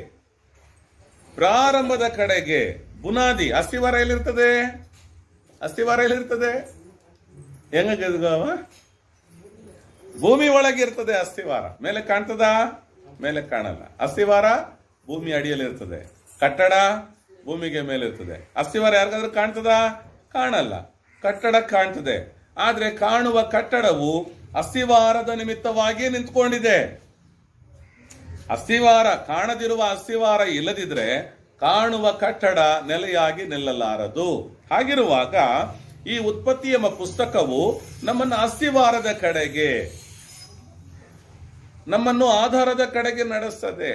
ಪ್ರಾರಂಭದ ಕಡೆಗೆ. ಬುನಾದಿ, ಅಸ್ಥಿವಾರ ಎಲ್ಲಿರ್ತದೆ? ಅಸ್ಥಿವಾರ ಎಲ್ಲಿರ್ತದೆ? ಹೆಂಗ ಭೂಮಿ ಒಳಗಿರ್ತದೆ ಅಸ್ಥಿವಾರ. ಮೇಲೆ ಕಾಣ್ತದ? ಮೇಲೆ ಕಾಣಲ್ಲ. ಅಸ್ಥಿವಾರ ಭೂಮಿ ಅಡಿಯಲ್ಲಿ ಇರ್ತದೆ, ಕಟ್ಟಡ ಭೂಮಿಗೆ ಮೇಲೆ ಇರ್ತದೆ. ಅಸ್ಥಿವಾರ ಯಾರಿಗಾದ್ರೂ ಕಾಣ್ತದ? ಕಾಣಲ್ಲ. ಕಟ್ಟಡ ಕಾಣ್ತದೆ, ಆದ್ರೆ ಕಾಣುವ ಕಟ್ಟಡವು ಅಸ್ಥಿವಾರದ ನಿಮಿತ್ತವಾಗಿ ನಿಂತ್ಕೊಂಡಿದೆ. ಅಸ್ಥಿವಾರ, ಕಾಣದಿರುವ ಅಸ್ಥಿವಾರ ಇಲ್ಲದಿದ್ರೆ ಕಾಣುವ ಕಟ್ಟಡ ನೆಲೆಯಾಗಿ ನಿಲ್ಲಲಾರದು. ಹಾಗಿರುವಾಗ ಈ ಉತ್ಪತ್ತಿ ಎಂಬ ಪುಸ್ತಕವು ನಮ್ಮನ್ನು ಅಸ್ಥಿವಾರದ ಕಡೆಗೆ, ನಮ್ಮನ್ನು ಆಧಾರದ ಕಡೆಗೆ ನಡೆಸ್ತದೆ.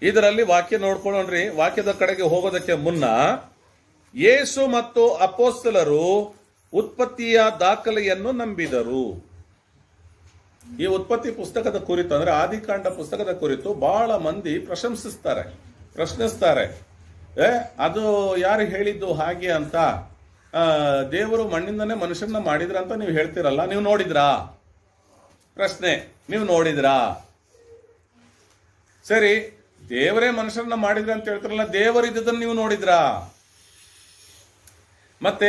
ಇದರಲ್ಲಿ ವಾಕ್ಯ ನೋಡ್ಕೊಳ್ಳೋಣ್ರಿ. ವಾಕ್ಯದ ಕಡೆಗೆ ಹೋಗೋದಕ್ಕೆ ಮುನ್ನ ಯೇಸು ಮತ್ತು ಅಪೊಸ್ತಲರು ಉತ್ಪತ್ತಿಯ ದಾಖಲೆಯನ್ನು ನಂಬಿದರು. ಈ ಉತ್ಪತ್ತಿ ಪುಸ್ತಕದ ಕುರಿತು, ಅಂದ್ರೆ ಆದಿಕಾಂಡ ಪುಸ್ತಕದ ಕುರಿತು ಬಹಳ ಮಂದಿ ಪ್ರಶಂಸಿಸ್ತಾರೆ, ಪ್ರಶ್ನಿಸ್ತಾರೆ. ಅದು ಯಾರು ಹೇಳಿದ್ದು ಹಾಗೆ ಅಂತ? ದೇವರು ಮಣ್ಣಿಂದನೇ ಮನುಷ್ಯನ ಮಾಡಿದ್ರ ಅಂತ ನೀವು ಹೇಳ್ತಿರಲ್ಲ, ನೀವು ನೋಡಿದ್ರಾ? ಪ್ರಶ್ನೆ, ನೀವು ನೋಡಿದ್ರಾ? ಸರಿ, ದೇವರೇ ಮನುಷ್ಯರನ್ನ ಮಾಡಿದ್ರ ಅಂತ ಹೇಳ್ತಾರಲ್ಲ, ದೇವರಿದ್ದದನ್ನು ನೀವು ನೋಡಿದ್ರಾ? ಮತ್ತೆ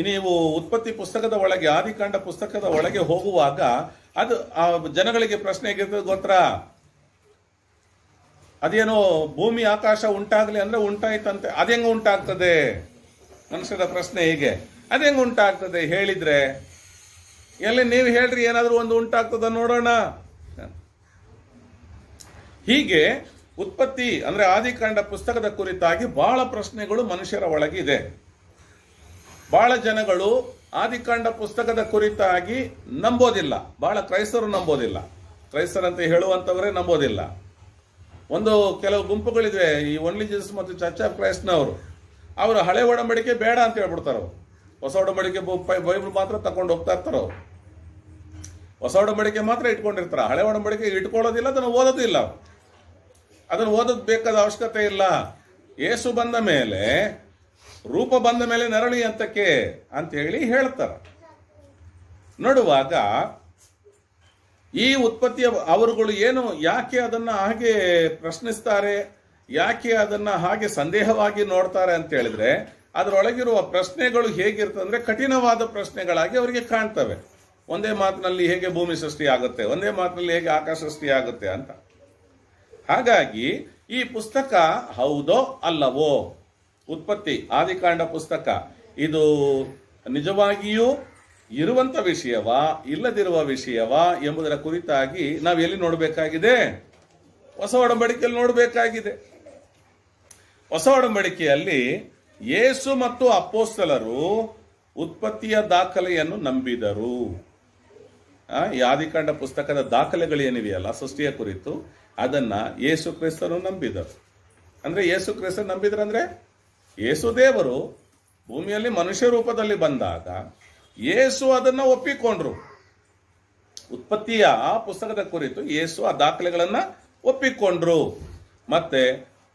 ನೀವು ಉತ್ಪತ್ತಿ ಪುಸ್ತಕದ ಒಳಗೆ, ಆದಿಕಾಂಡ ಪುಸ್ತಕದ ಒಳಗೆ ಹೋಗುವಾಗ ಅದು ಆ ಜನಗಳಿಗೆ ಪ್ರಶ್ನೆ ಹೇಗಿರ್ತದೆ ಗೊತ್ತಾ? ಅದೇನೋ ಭೂಮಿ ಆಕಾಶ ಉಂಟಾಗ್ಲಿ ಅಂದ್ರೆ ಉಂಟಾಯ್ತಂತೆ. ಅದೆಂಗ ಉಂಟಾಗ್ತದೆ? ಮನುಷ್ಯರ ಪ್ರಶ್ನೆ ಹೀಗೆ, ಅದೆಂಗ ಉಂಟಾಗ್ತದೆ ಹೇಳಿದ್ರೆ? ಎಲ್ಲಿ ನೀವು ಹೇಳ್ರಿ, ಏನಾದ್ರೂ ಒಂದು ಉಂಟಾಗ್ತದ ನೋಡೋಣ. ಹೀಗೆ ಉತ್ಪತ್ತಿ ಅಂದ್ರೆ ಆದಿಕಾಂಡ ಪುಸ್ತಕದ ಕುರಿತಾಗಿ ಬಹಳ ಪ್ರಶ್ನೆಗಳು ಮನುಷ್ಯರ ಒಳಗೆ ಇದೆ. ಬಹಳ ಜನಗಳು ಆದಿಕಾಂಡ ಪುಸ್ತಕದ ಕುರಿತಾಗಿ ನಂಬೋದಿಲ್ಲ. ಬಹಳ ಕ್ರೈಸ್ತರು ನಂಬೋದಿಲ್ಲ. ಕ್ರೈಸ್ತರಂತ ಹೇಳುವಂತವರೇ ನಂಬೋದಿಲ್ಲ. ಕೆಲವು ಗುಂಪುಗಳಿವೆ, ಈ ಓನ್ಲಿ ಜೀಸಸ್ ಮತ್ತು ಚರ್ಚ್ ಆಫ್ ಕ್ರೈಸ್ಟ್ನವರು. ಅವರು ಹಳೆ ಒಡಂಬಡಿಕೆ ಬೇಡ ಅಂತ ಹೇಳ್ಬಿಡ್ತಾರ. ಹೊಸ ಒಡಂಬಡಿಕೆ ಬೈಬಲ್ ಮಾತ್ರ ತಕೊಂಡು ಹೋಗ್ತಾ ಇರ್ತಾರ. ಹೊಸ ಒಡಂಬಡಿಕೆ ಮಾತ್ರ ಇಟ್ಕೊಂಡಿರ್ತಾರ, ಹಳೆ ಒಡಂಬಡಿಕೆ ಇಟ್ಕೊಳ್ಳೋದಿಲ್ಲ, ಅದನ್ನು ಓದೋದಿಲ್ಲ. ಅದನ್ನು ಓದೋದು ಬೇಕಾದ ಅವಶ್ಯಕತೆ ಇಲ್ಲ. ಯೇಸು ಬಂದ ಮೇಲೆ, ರೂಪ ಬಂದ ಮೇಲೆ ನರಳಿ ಅಂತಕ್ಕೆ ಅಂತ ಹೇಳಿ ಹೇಳ್ತಾರ. ನೋಡುವಾಗ ಈ ಉತ್ಪತ್ತಿಯ ಅವರುಗಳು ಯಾಕೆ ಅದನ್ನ ಹಾಗೆ ಪ್ರಶ್ನಿಸ್ತಾರೆ, ಯಾಕೆ ಅದನ್ನ ಹಾಗೆ ಸಂದೇಹವಾಗಿ ನೋಡ್ತಾರೆ ಅಂತ ಹೇಳಿದ್ರೆ, ಅದರೊಳಗಿರುವ ಪ್ರಶ್ನೆಗಳು ಹೇಗಿರ್ತಂದ್ರೆ ಕಠಿಣವಾದ ಪ್ರಶ್ನೆಗಳಾಗಿ ಅವರಿಗೆ ಕಾಣ್ತವೆ. ಒಂದೇ ಮಾತಿನಲ್ಲಿ ಹೇಗೆ ಭೂಮಿ ಸೃಷ್ಟಿ ಆಗುತ್ತೆ, ಒಂದೇ ಮಾತಿನಲ್ಲಿ ಹೇಗೆ ಆಕಾಶ ಸೃಷ್ಟಿ ಆಗುತ್ತೆ ಅಂತ. ಹಾಗಾಗಿ ಈ ಪುಸ್ತಕ ಹೌದೋ ಅಲ್ಲವೋ, ಉತ್ಪತ್ತಿ ಆದಿಕಾಂಡ ಪುಸ್ತಕ ಇದು ನಿಜವಾಗಿಯೂ ಇರುವಂತ ವಿಷಯವಾ ಇಲ್ಲದಿರುವ ವಿಷಯವಾ ಎಂಬುದರ ಕುರಿತಾಗಿ ನಾವು ಎಲ್ಲಿ ನೋಡಬೇಕಾಗಿದೆ? ಹೊಸ ಒಡಂಬಡಿಕೆಯಲ್ಲಿ ನೋಡಬೇಕಾಗಿದೆ. ಹೊಸ ಒಡಂಬಡಿಕೆಯಲ್ಲಿ ಯೇಸು ಮತ್ತು ಅಪೊಸ್ತಲರು ಉತ್ಪತ್ತಿಯ ದಾಖಲೆಯನ್ನು ನಂಬಿದರು. ಈ ಆದಿಕಾಂಡ ಪುಸ್ತಕದ ದಾಖಲೆಗಳೇನಿವೆಯಲ್ಲ ಸೃಷ್ಟಿಯ ಕುರಿತು, ಅದನ್ನ ಯೇಸು ಕ್ರಿಸ್ತರು ನಂಬಿದರು. ಅಂದ್ರೆ ಯೇಸು ಕ್ರಿಸ್ತರು ನಂಬಿದ್ರಂದ್ರೆ, ಯೇಸು ದೇವರು ಭೂಮಿಯಲ್ಲಿ ಮನುಷ್ಯ ರೂಪದಲ್ಲಿ ಬಂದಾಗ ಯೇಸು ಅದನ್ನ ಒಪ್ಪಿಕೊಂಡ್ರು. ಉತ್ಪತ್ತಿಯ ಆ ಪುಸ್ತಕದ ಕುರಿತು ಯೇಸು ಆ ದಾಖಲೆಗಳನ್ನ ಒಪ್ಪಿಕೊಂಡ್ರು. ಮತ್ತೆ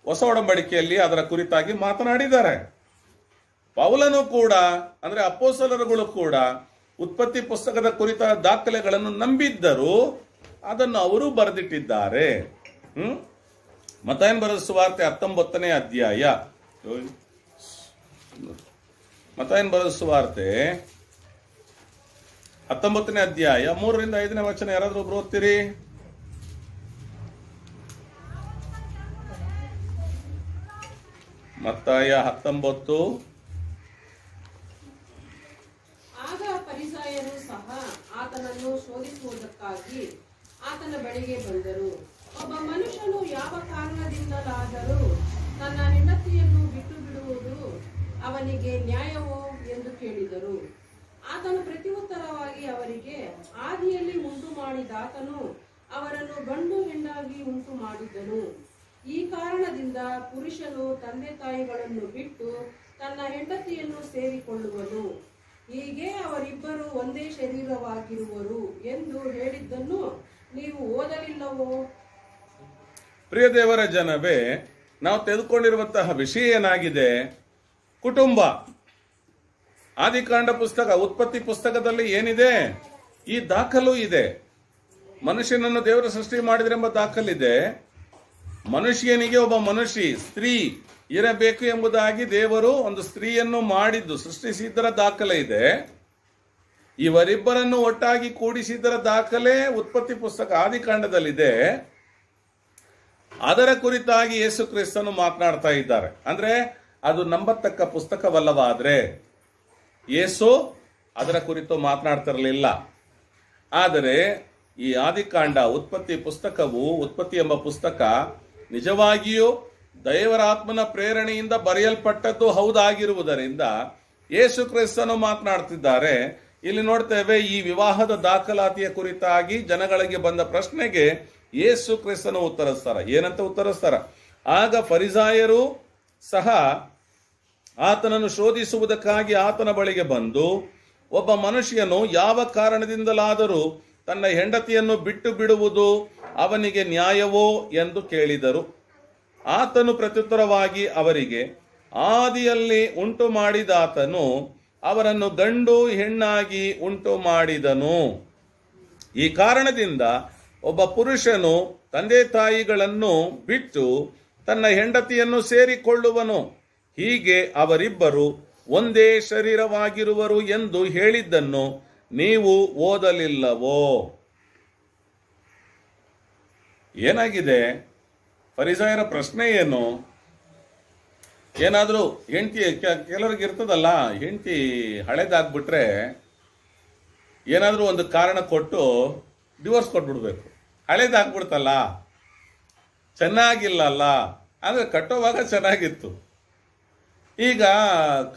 ಹೊಸ ಒಡಂಬಡಿಕೆಯಲ್ಲಿ ಅದರ ಕುರಿತಾಗಿ ಮಾತನಾಡಿದ್ದಾರೆ. ಪೌಲನು ಕೂಡ, ಅಂದ್ರೆ ಅಪೊಸ್ತಲರುಗಳು ಕೂಡ ಉತ್ಪತ್ತಿ ಪುಸ್ತಕದ ಕುರಿತ ದಾಖಲೆಗಳನ್ನು ನಂಬಿದ್ದರು. ಅದನ್ನು ಅವರು ಬರೆದಿಟ್ಟಿದ್ದಾರೆ. ಮತ್ತಾಯನ ಬರೆದ ಸುವಾರ್ತೆ 19ನೇ ಅಧ್ಯಾಯ, ಮತ್ತಾಯನ ಬರೆದ ಸುವಾರ್ತೆ 19ನೇ ಅಧ್ಯಾಯ 3ರಿಂದ 5ನೇ ವಚನ ಯಾರಾದ್ರೂ ಒಬ್ರು ಓದ್ತೀರಿ? ಮತ್ತಾಯ 19. ಆಗ ಫರಿಸಾಯರು ಸಹ ಆತನನ್ನು ಶೋಧಿಸುವುದಕ್ಕಾಗಿ ಆತನ ಬಳಿಗೆ ಬಂದರು. ಒಬ್ಬ ಮನುಷ್ಯನು ಯಾವ ಕಾರಣದಿಂದಲಾದರೂ ತನ್ನ ಹೆಂಡತಿಯನ್ನು ಬಿಟ್ಟು ಬಿಡುವುದು ಅವನಿಗೆ ನ್ಯಾಯವೋ ಎಂದು ಕೇಳಿದರು. ಆತನು ಪ್ರತ್ಯುತ್ತರವಾಗಿ ಅವರಿಗೆ, ಆದಿಯಲ್ಲಿ ಉಂಟು ಮಾಡಿದಾತನು ಅವರನ್ನು ಗಂಡು ಹೆಣ್ಣಾಗಿ ಉಂಟು ಮಾಡಿದನು. ಈ ಕಾರಣದಿಂದ ಪುರುಷನು ತಂದೆ ತಾಯಿಗಳನ್ನು ಬಿಟ್ಟು ತನ್ನ ಹೆಂಡತಿಯನ್ನು ಸೇರಿಕೊಳ್ಳುವನು. ಹೀಗೆ ಅವರಿಬ್ಬರು ಒಂದೇ ಶರೀರವಾಗಿರುವರು ಎಂದು ಹೇಳಿದ್ದನ್ನು ನೀವು ಓದಲಿಲ್ಲವೋ? ಪ್ರಿಯ ದೇವರ ಜನವೇ, ನಾವು ತೆಗೆದುಕೊಂಡಿರುವಂತಹ ವಿಷಯ ಏನಾಗಿದೆ? ಕುಟುಂಬ. ಆದಿಕಾಂಡ ಪುಸ್ತಕ, ಉತ್ಪತ್ತಿ ಪುಸ್ತಕದಲ್ಲಿ ಏನಿದೆ? ಈ ದಾಖಲು ಇದೆ. ಮನುಷ್ಯನನ್ನು ದೇವರು ಸೃಷ್ಟಿ ಮಾಡಿದ್ರೆಂಬ ದಾಖಲಿದೆ. ಮನುಷ್ಯನಿಗೆ ಒಬ್ಬ ಮನುಷ್ಯ ಸ್ತ್ರೀ ಇರಬೇಕು ಎಂಬುದಾಗಿ ದೇವರು ಒಂದು ಸ್ತ್ರೀಯನ್ನು ಮಾಡಿದ್ದು, ಸೃಷ್ಟಿಸಿದ್ದರ ದಾಖಲೆ ಇದೆ. ಇವರಿಬ್ಬರನ್ನು ಒಟ್ಟಾಗಿ ಕೂಡಿಸಿದ್ದರ ದಾಖಲೆ ಉತ್ಪತ್ತಿ ಪುಸ್ತಕ ಆದಿಕಾಂಡದಲ್ಲಿದೆ. ಅದರ ಕುರಿತಾಗಿ ಯೇಸು ಕ್ರಿಸ್ತನು ಮಾತನಾಡ್ತಾ ಇದ್ದಾರೆ. ಅಂದ್ರೆ ಅದು ನಂಬತಕ್ಕ ಪುಸ್ತಕವಲ್ಲವಾದ್ರೆ ಯೇಸು ಅದರ ಕುರಿತು ಮಾತನಾಡ್ತಿರಲಿಲ್ಲ. ಆದರೆ ಈ ಆದಿಕಾಂಡ ಉತ್ಪತ್ತಿ ಪುಸ್ತಕವು, ಉತ್ಪತ್ತಿ ಎಂಬ ಪುಸ್ತಕ ನಿಜವಾಗಿಯೂ ದೇವರ ಆತ್ಮನ ಪ್ರೇರಣೆಯಿಂದ ಬರೆಯಲ್ಪಟ್ಟದ್ದು ಹೌದಾಗಿರುವುದರಿಂದ ಯೇಸು ಕ್ರಿಸ್ತನು ಮಾತನಾಡ್ತಿದ್ದಾರೆ. ಇಲ್ಲಿ ನೋಡ್ತೇವೆ, ಈ ವಿವಾಹದ ದಾಖಲಾತಿಯ ಕುರಿತಾಗಿ ಜನಗಳಿಗೆ ಬಂದ ಪ್ರಶ್ನೆಗೆ ಯೇಸು ಕ್ರಿಸ್ತನು ಉತ್ತರಿಸ್ತಾರ. ಏನಂತ ಉತ್ತರಿಸ್ತಾರ? ಆಗ ಫರಿಸಾಯರು ಸಹ ಆತನನ್ನು ಶೋಧಿಸುವುದಕ್ಕಾಗಿ ಆತನ ಬಳಿಗೆ ಬಂದು, ಒಬ್ಬ ಮನುಷ್ಯನು ಯಾವ ಕಾರಣದಿಂದಲಾದರೂ ತನ್ನ ಹೆಂಡತಿಯನ್ನು ಬಿಟ್ಟು ಬಿಡುವುದು ಅವನಿಗೆ ನ್ಯಾಯವೋ ಎಂದು ಕೇಳಿದರು. ಆತನು ಪ್ರತ್ಯುತ್ತರವಾಗಿ ಅವರಿಗೆ, ಆದಿಯಲ್ಲಿ ಉಂಟು ಮಾಡಿದಾತನು ಅವರನ್ನು ಗಂಡು ಹೆಣ್ಣಾಗಿ ಉಂಟು ಮಾಡಿದನು. ಈ ಕಾರಣದಿಂದ ಒಬ್ಬ ಪುರುಷನು ತಂದೆ ತಾಯಿಗಳನ್ನು ಬಿಟ್ಟು ತನ್ನ ಹೆಂಡತಿಯನ್ನು ಸೇರಿಕೊಳ್ಳುವನು. ಹೀಗೆ ಅವರಿಬ್ಬರು ಒಂದೇ ಶರೀರವಾಗಿರುವರು ಎಂದು ಹೇಳಿದ್ದನ್ನು ನೀವು ಓದಲಿಲ್ಲವೋ? ಏನಾಗಿದೆ? ಫರಿಸಾಯರ ಪ್ರಶ್ನೆ ಏನು? ಏನಾದರೂ ಹೆಂಡತಿ, ಕೆಲವರಿಗೆ ಇರ್ತದಲ್ಲ, ಹೆಂಡತಿ ಹಳೇದಾಗ್ಬಿಟ್ರೆ ಏನಾದರೂ ಒಂದು ಕಾರಣ ಕೊಟ್ಟು ಡಿವೋರ್ಸ್ ಕೊಟ್ಬಿಡ್ಬೇಕು. ಹಳೇದಾಗ್ಬಿಡ್ತಲ್ಲ, ಚೆನ್ನಾಗಿಲ್ಲಲ್ಲ, ಅಂದ್ರೆ ಕಟ್ಟೋವಾಗ ಚೆನ್ನಾಗಿತ್ತು, ಈಗ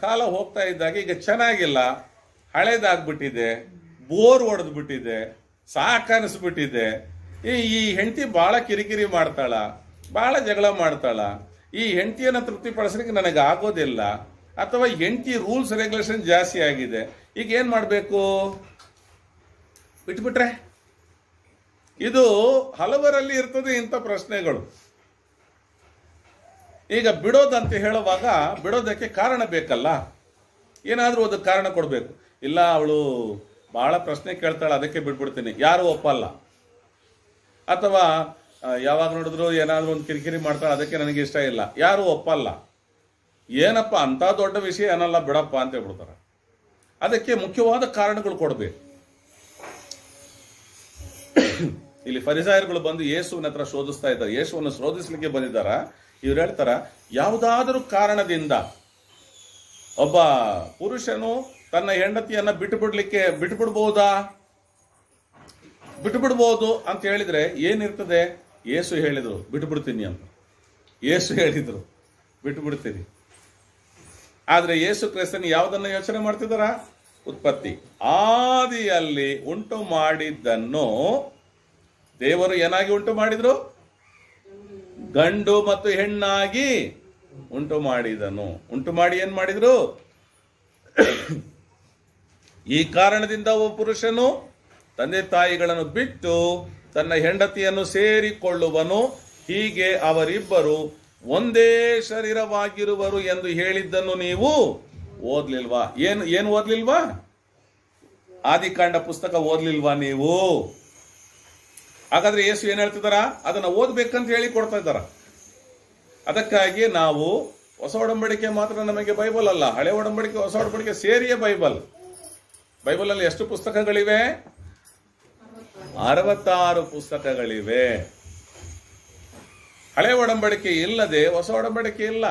ಕಾಲ ಹೋಗ್ತಾ ಇದ್ದಾಗ ಈಗ ಚೆನ್ನಾಗಿಲ್ಲ, ಹಳೇದಾಗ್ಬಿಟ್ಟಿದೆ, ಬೋರ್ ಹೊಡೆದ್ಬಿಟ್ಟಿದೆ, ಸಾಕನಿಸ್ಬಿಟ್ಟಿದೆ, ಈ ಹೆಂಡತಿ ಭಾಳ ಕಿರಿಕಿರಿ ಮಾಡ್ತಾಳ, ಭಾಳ ಜಗಳ ಮಾಡ್ತಾಳ, ಈ ಹೆಂಡತಿಯನ್ನು ತೃಪ್ತಿಪಡಿಸಲಿಕ್ಕೆ ನನಗೆ ಆಗೋದಿಲ್ಲ, ಅಥವಾ ಹೆಂಡತಿ ರೂಲ್ಸ್ ರೆಗ್ಯುಲೇಷನ್ ಜಾಸ್ತಿ ಆಗಿದೆ, ಈಗ ಏನು ಮಾಡಬೇಕು? ಬಿಟ್ಬಿಟ್ರೆ? ಇದು ಹಲವರಲ್ಲಿ ಇರ್ತದೆ ಇಂಥ ಪ್ರಶ್ನೆಗಳು. ಈಗ ಬಿಡೋದಂತ ಹೇಳುವಾಗ ಬಿಡೋದಕ್ಕೆ ಕಾರಣ ಬೇಕಲ್ಲ, ಏನಾದರೂ ಒಂದು ಕಾರಣ ಕೊಡಬೇಕು. ಇಲ್ಲ, ಅವಳು ಭಾಳ ಪ್ರಶ್ನೆ ಕೇಳ್ತಾಳೆ ಅದಕ್ಕೆ ಬಿಟ್ಬಿಡ್ತೀನಿ, ಯಾರು ಒಪ್ಪಲ್ಲ. ಅಥವಾ ಯಾವಾಗ ನೋಡಿದ್ರು ಏನಾದರೂ ಒಂದು ಕಿರಿಕಿರಿ ಮಾಡ್ತಾಳೆ ಅದಕ್ಕೆ ನನಗೆ ಇಷ್ಟ ಇಲ್ಲ, ಯಾರು ಒಪ್ಪಲ್ಲ. ಏನಪ್ಪ ಅಂಥ ದೊಡ್ಡ ವಿಷಯ ಏನಲ್ಲ, ಬಿಡಪ್ಪ ಅಂತ ಹೇಳ್ಬಿಡ್ತಾರೆ. ಅದಕ್ಕೆ ಮುಖ್ಯವಾದ ಕಾರಣಗಳು ಕೊಡಬೇಕು. ಇಲ್ಲಿ ಫರಿಸಾಯರುಗಳು ಬಂದು ಯೇಸುವಿನ ಹತ್ರ ಶೋಧಿಸ್ತಾ ಇದ್ದಾರೆ, ಯೇಸುವನ್ನು ಶೋಧಿಸ್ಲಿಕ್ಕೆ ಬಂದಿದ್ದಾರ. ಇವ್ರು ಹೇಳ್ತಾರ, ಯಾವುದಾದರೂ ಕಾರಣದಿಂದ ಒಬ್ಬ ಪುರುಷನು ತನ್ನ ಹೆಂಡತಿಯನ್ನ ಬಿಟ್ಬಿಡ್ಬಹುದಾ? ಬಿಟ್ಬಿಡ್ಬಹುದು ಅಂತ ಹೇಳಿದ್ರೆ ಏನಿರ್ತದೆ? ಯೇಸು ಹೇಳಿದ್ರು ಬಿಟ್ಬಿಡ್ತೀನಿ ಅಂತ. ಯೇಸು ಹೇಳಿದ್ರು ಬಿಟ್ಬಿಡ್ತೀನಿ. ಆದ್ರೆ ಯೇಸು ಕ್ರಿಸ್ತನ್ ಯಾವುದನ್ನ ಯೋಚನೆ ಮಾಡ್ತಿದಾರ? ಉತ್ಪತ್ತಿ ಆದಿಯಲ್ಲಿ ಉಂಟು ಮಾಡಿದ್ದನ್ನು ದೇವರು ಏನಾಗಿ ಉಂಟು ಮಾಡಿದ್ರು? ಗಂಡು ಮತ್ತು ಹೆಣ್ಣಾಗಿ ಉಂಟು ಮಾಡಿದನು. ಉಂಟು ಮಾಡಿ ಏನ್ ಮಾಡಿದ್ರು? ಈ ಕಾರಣದಿಂದ ಒಬ್ಬ ಪುರುಷನು ತಂದೆ ತಾಯಿಗಳನ್ನು ಬಿಟ್ಟು ತನ್ನ ಹೆಂಡತಿಯನ್ನು ಸೇರಿಕೊಳ್ಳುವನು. ಹೀಗೆ ಅವರಿಬ್ಬರು ಒಂದೇ ಶರೀರವಾಗಿರುವರು ಎಂದು ಹೇಳಿದ್ದನ್ನು ನೀವು ಓದ್ಲಿಲ್ವಾ? ಏನು ಓದ್ಲಿಲ್ವಾ? ಆದಿಕಾಂಡ ಪುಸ್ತಕ ಓದ್ಲಿಲ್ವಾ ನೀವು? ಹಾಗಾದ್ರೆ ಯೇಸು ಏನ್ ಹೇಳ್ತಿದಾರ? ಅದನ್ನ ಓದ್ಬೇಕಂತ ಹೇಳಿ ಕೊಡ್ತಾ ಇದ್ದಾರ. ಅದಕ್ಕಾಗಿ ನಾವು ಹೊಸ ಒಡಂಬಡಿಕೆ ಮಾತ್ರ ನಮಗೆ ಬೈಬಲ್ ಅಲ್ಲ, ಹಳೆ ಒಡಂಬಡಿಕೆ ಹೊಸ ಒಡಂಬಡಿಕೆ ಸೇರಿಯೇ ಬೈಬಲ್. ಬೈಬಲ್ ಅಲ್ಲಿ ಎಷ್ಟು ಪುಸ್ತಕಗಳಿವೆ? 66 ಪುಸ್ತಕಗಳಿವೆ. ಹಳೆ ಒಡಂಬಡಿಕೆ ಇಲ್ಲದೆ ಹೊಸ ಒಡಂಬಡಿಕೆ ಇಲ್ಲ.